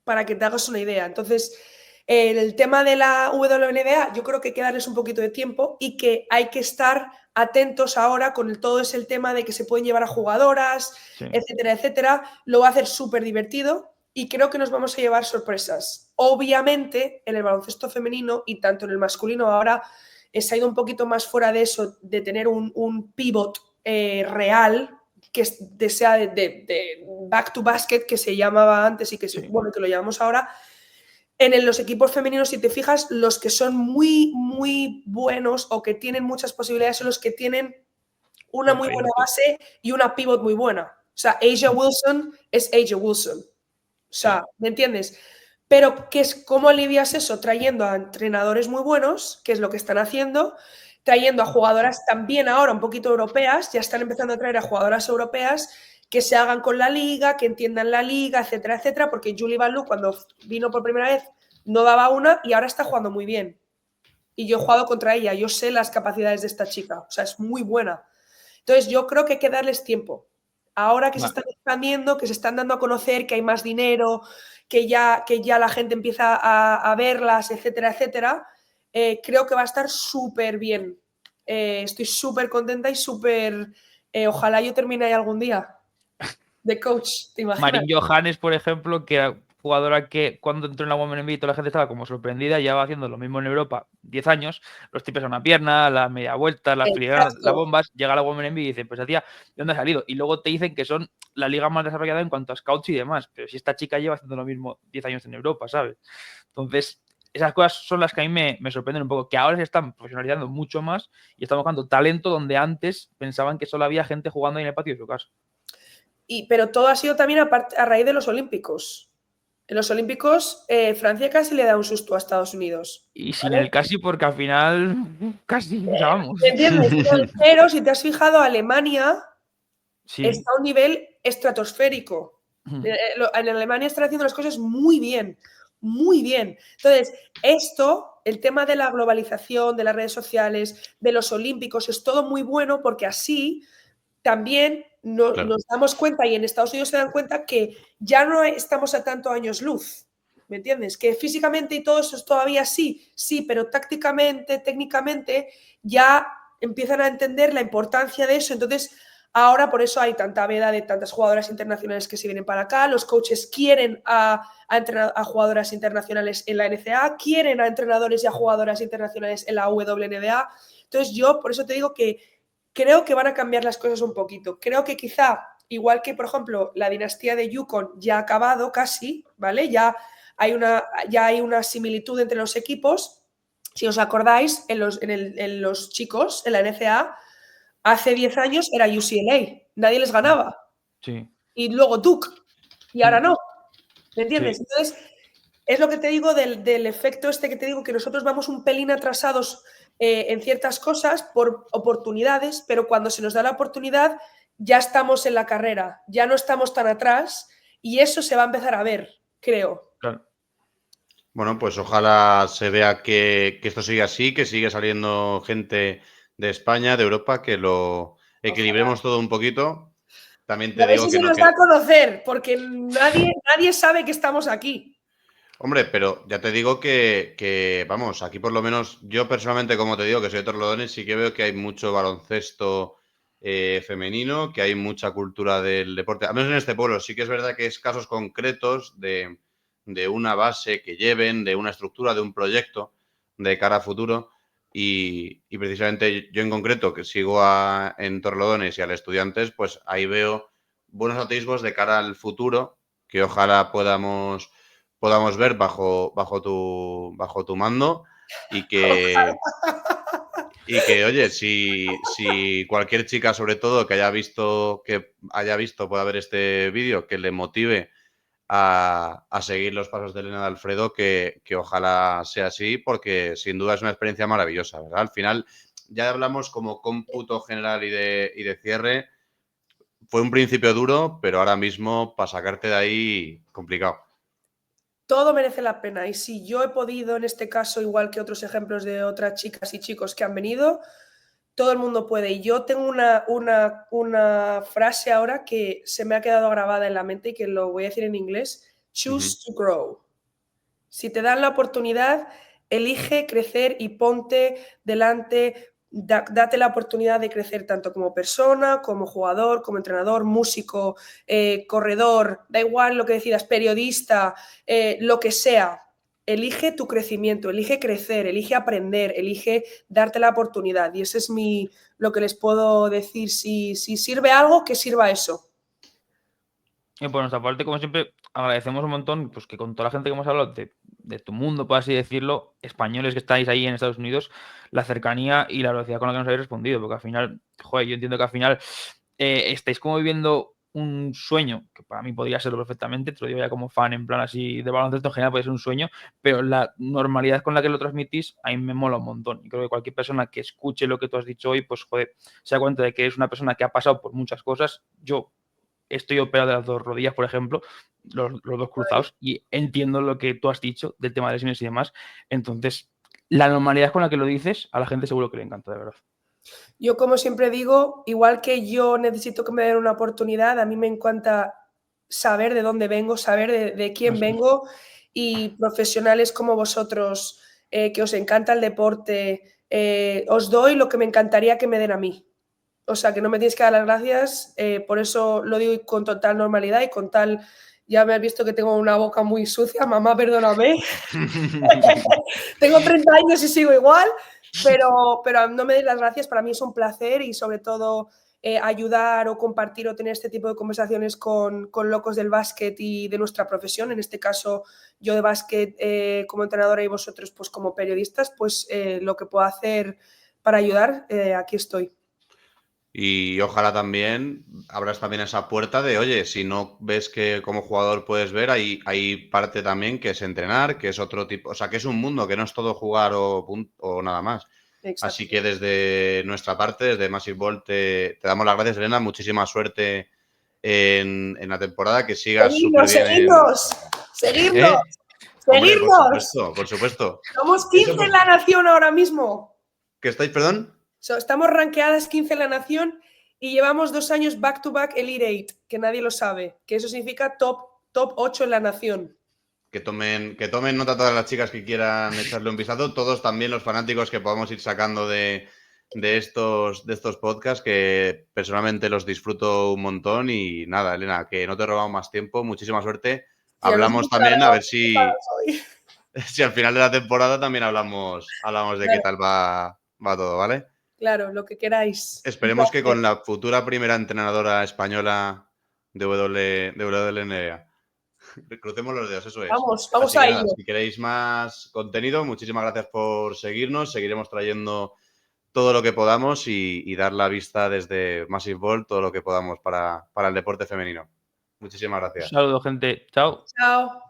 para que te hagas una idea. Entonces, el tema de la WNBA, yo creo que hay que darles un poquito de tiempo y que hay que estar atentos ahora con todo ese tema de que se pueden llevar a jugadoras, Sí. etcétera, etcétera. Lo va a hacer súper divertido y creo que nos vamos a llevar sorpresas. Obviamente, en el baloncesto femenino y tanto en el masculino ahora se ha ido un poquito más fuera de eso, de tener un pivot real, que sea de back to basket, que se llamaba antes y que, bueno, que lo llamamos ahora. En los equipos femeninos, si te fijas, los que son muy, muy buenos o que tienen muchas posibilidades son los que tienen una muy buena base y una pivot muy buena. O sea, A'ja Wilson es A'ja Wilson. O sea, ¿me entiendes? Pero ¿cómo alivias eso? Trayendo a entrenadores muy buenos, que es lo que están haciendo, trayendo a jugadoras también ahora un poquito europeas, ya están empezando a traer a jugadoras europeas que se hagan con la liga, que entiendan la liga, etcétera, etcétera, porque Julie Van Loo cuando vino por primera vez no daba una y ahora está jugando muy bien. Y yo he jugado contra ella, yo sé las capacidades de esta chica, o sea, es muy buena. Entonces yo creo que hay que darles tiempo. Ahora que se están expandiendo, que se están dando a conocer, que hay más dinero, que ya la gente empieza a verlas, etcétera, etcétera, creo que va a estar súper bien. Estoy súper contenta y súper... ojalá yo termine ahí algún día de coach, ¿te imaginas? Marín Johannes, por ejemplo, que era jugadora que cuando entró en la Women NBA toda la gente estaba como sorprendida, ya va haciendo lo mismo en Europa 10 años, los tipos a una pierna, la media vuelta, las filigranas, las bombas, llega a la Women NBA y dice, pues tía, ¿de dónde ha salido? Y luego te dicen que son la liga más desarrollada en cuanto a scouts y demás, pero si esta chica lleva haciendo lo mismo 10 años en Europa, ¿sabes? Entonces, esas cosas son las que a mí me sorprenden un poco, que ahora se están profesionalizando mucho más y están buscando talento donde antes pensaban que solo había gente jugando ahí en el patio de su casa. Pero todo ha sido también a raíz de los Olímpicos. En los Olímpicos, Francia casi le da un susto a Estados Unidos. Y sin el casi, porque al final casi vamos. ¿Me entiendes? Pero si te has fijado, Alemania está a un nivel estratosférico. En Alemania están haciendo las cosas muy bien, muy bien. Entonces, el tema de la globalización, de las redes sociales, de los Olímpicos, es todo muy bueno porque así también nos damos cuenta y en Estados Unidos se dan cuenta que ya no estamos a tanto años luz, ¿me entiendes? Que físicamente y todo eso es todavía sí, pero tácticamente, técnicamente, ya empiezan a entender la importancia de eso. Entonces, Ahora por eso hay tanta veda de tantas jugadoras internacionales que se vienen para acá. Los coaches quieren a jugadoras internacionales en la NCAA, quieren a entrenadores y a jugadoras internacionales en la WNBA. Entonces yo por eso te digo que creo que van a cambiar las cosas un poquito. Creo que quizá, igual que por ejemplo la dinastía de Yukon ya ha acabado casi, ¿vale? Ya hay una similitud entre los equipos. Si os acordáis, en los chicos, en la NCAA, hace 10 años era UCLA, nadie les ganaba. Sí. Y luego Duke, y ahora no. ¿Me entiendes? Sí. Entonces, es lo que te digo del efecto este que te digo, que nosotros vamos un pelín atrasados en ciertas cosas por oportunidades, pero cuando se nos da la oportunidad ya estamos en la carrera, ya no estamos tan atrás y eso se va a empezar a ver, creo. Claro. Bueno, pues ojalá se vea que esto sigue así, que sigue saliendo gente de España, de Europa, que lo equilibremos todo un poquito. También Y te a ver digo si que se no nos da a conocer, porque nadie sabe que estamos aquí. Hombre, pero ya te digo que, vamos, aquí por lo menos yo personalmente, como te digo, que soy de Torrelodones, sí que veo que hay mucho baloncesto femenino, que hay mucha cultura del deporte. Al menos en este pueblo, sí que es verdad que es casos concretos de una base que lleven, de una estructura, de un proyecto de cara a futuro. Y precisamente yo en concreto, que sigo en Torrelodones y al Estudiantes, pues ahí veo buenos atisbos de cara al futuro, que ojalá podamos ver bajo tu mando y que, oye, si cualquier chica, sobre todo, que haya visto, pueda ver este vídeo, que le motive a seguir los pasos de Elena de Alfredo, que ojalá sea así, porque sin duda es una experiencia maravillosa, ¿verdad? Al final, ya hablamos como cómputo general y de cierre. Fue un principio duro, pero ahora mismo, para sacarte de ahí, complicado. Todo merece la pena. Y si yo he podido, en este caso, igual que otros ejemplos de otras chicas y chicos que han venido, todo el mundo puede. Y yo tengo una frase ahora que se me ha quedado grabada en la mente y que lo voy a decir en inglés. Choose to grow. Si te dan la oportunidad, elige crecer y ponte delante, date la oportunidad de crecer tanto como persona, como jugador, como entrenador, músico, corredor, da igual lo que decidas, periodista, lo que sea. Elige tu crecimiento, elige crecer, elige aprender, elige darte la oportunidad. Y ese es lo que les puedo decir. Si sirve algo, que sirva eso. Y por nuestra parte, como siempre, agradecemos un montón pues, que con toda la gente que hemos hablado de tu mundo, por así decirlo, españoles que estáis ahí en Estados Unidos, la cercanía y la velocidad con la que nos habéis respondido, porque al final, joder, yo entiendo que al final estáis como viviendo un sueño, que para mí podría serlo perfectamente, te lo digo ya como fan, en plan así de baloncesto en general puede ser un sueño, pero la normalidad con la que lo transmitís a mí me mola un montón. Y creo que cualquier persona que escuche lo que tú has dicho hoy, pues joder, se da cuenta de que es una persona que ha pasado por muchas cosas. Yo estoy operado de las dos rodillas, por ejemplo, los dos cruzados, y entiendo lo que tú has dicho del tema de lesiones y demás. Entonces, la normalidad con la que lo dices, a la gente seguro que le encanta, de verdad. Yo, como siempre digo, igual que yo necesito que me den una oportunidad, a mí me encanta saber de dónde vengo, saber de quién vengo, y profesionales como vosotros, que os encanta el deporte, os doy lo que me encantaría que me den a mí. O sea, que no me tienes que dar las gracias, por eso lo digo con total normalidad y con tal... Ya me has visto que tengo una boca muy sucia, mamá, perdóname. Tengo 30 años y sigo igual, pero no me deis las gracias, para mí es un placer y sobre todo ayudar o compartir o tener este tipo de conversaciones con locos del básquet y de nuestra profesión, en este caso yo de básquet como entrenadora y vosotros pues como periodistas, pues lo que puedo hacer para ayudar, aquí estoy. Y ojalá también abras también esa puerta de, oye, si no ves que como jugador puedes ver, hay parte también que es entrenar, que es otro tipo, o sea, que es un mundo, que no es todo jugar o nada más. Exacto. Así que desde nuestra parte, desde Massive Ball, te damos las gracias, Elena. Muchísima suerte en la temporada, que sigas súper bien. ¡Seguidnos! Hombre, por supuesto. Somos 15 en la nación ahora mismo. ¿Qué estáis, perdón? Estamos rankeadas 15 en la nación y llevamos 2 años back-to-back Elite 8, que nadie lo sabe, que eso significa top 8 en la nación. Que tomen nota todas las chicas que quieran echarle un vistazo, todos también los fanáticos que podamos ir sacando de de estos podcasts que personalmente los disfruto un montón y nada, Elena, que no te he robado más tiempo, muchísima suerte. Tío, nos Hablamos hemos también a alargado ver si al final de la temporada también hablamos de qué Claro. tal va todo, ¿vale? Claro, lo que queráis. Un Esperemos que placer. con la futura primera entrenadora española de WNBA. Crucemos los dedos, eso es. Vamos Así que a nada, ello. si queréis más contenido, muchísimas gracias por seguirnos. Seguiremos trayendo todo lo que podamos y dar la vista desde Massive Ball, todo lo que podamos para el deporte femenino. Muchísimas Un gracias. saludo, gente. Chao. Chao.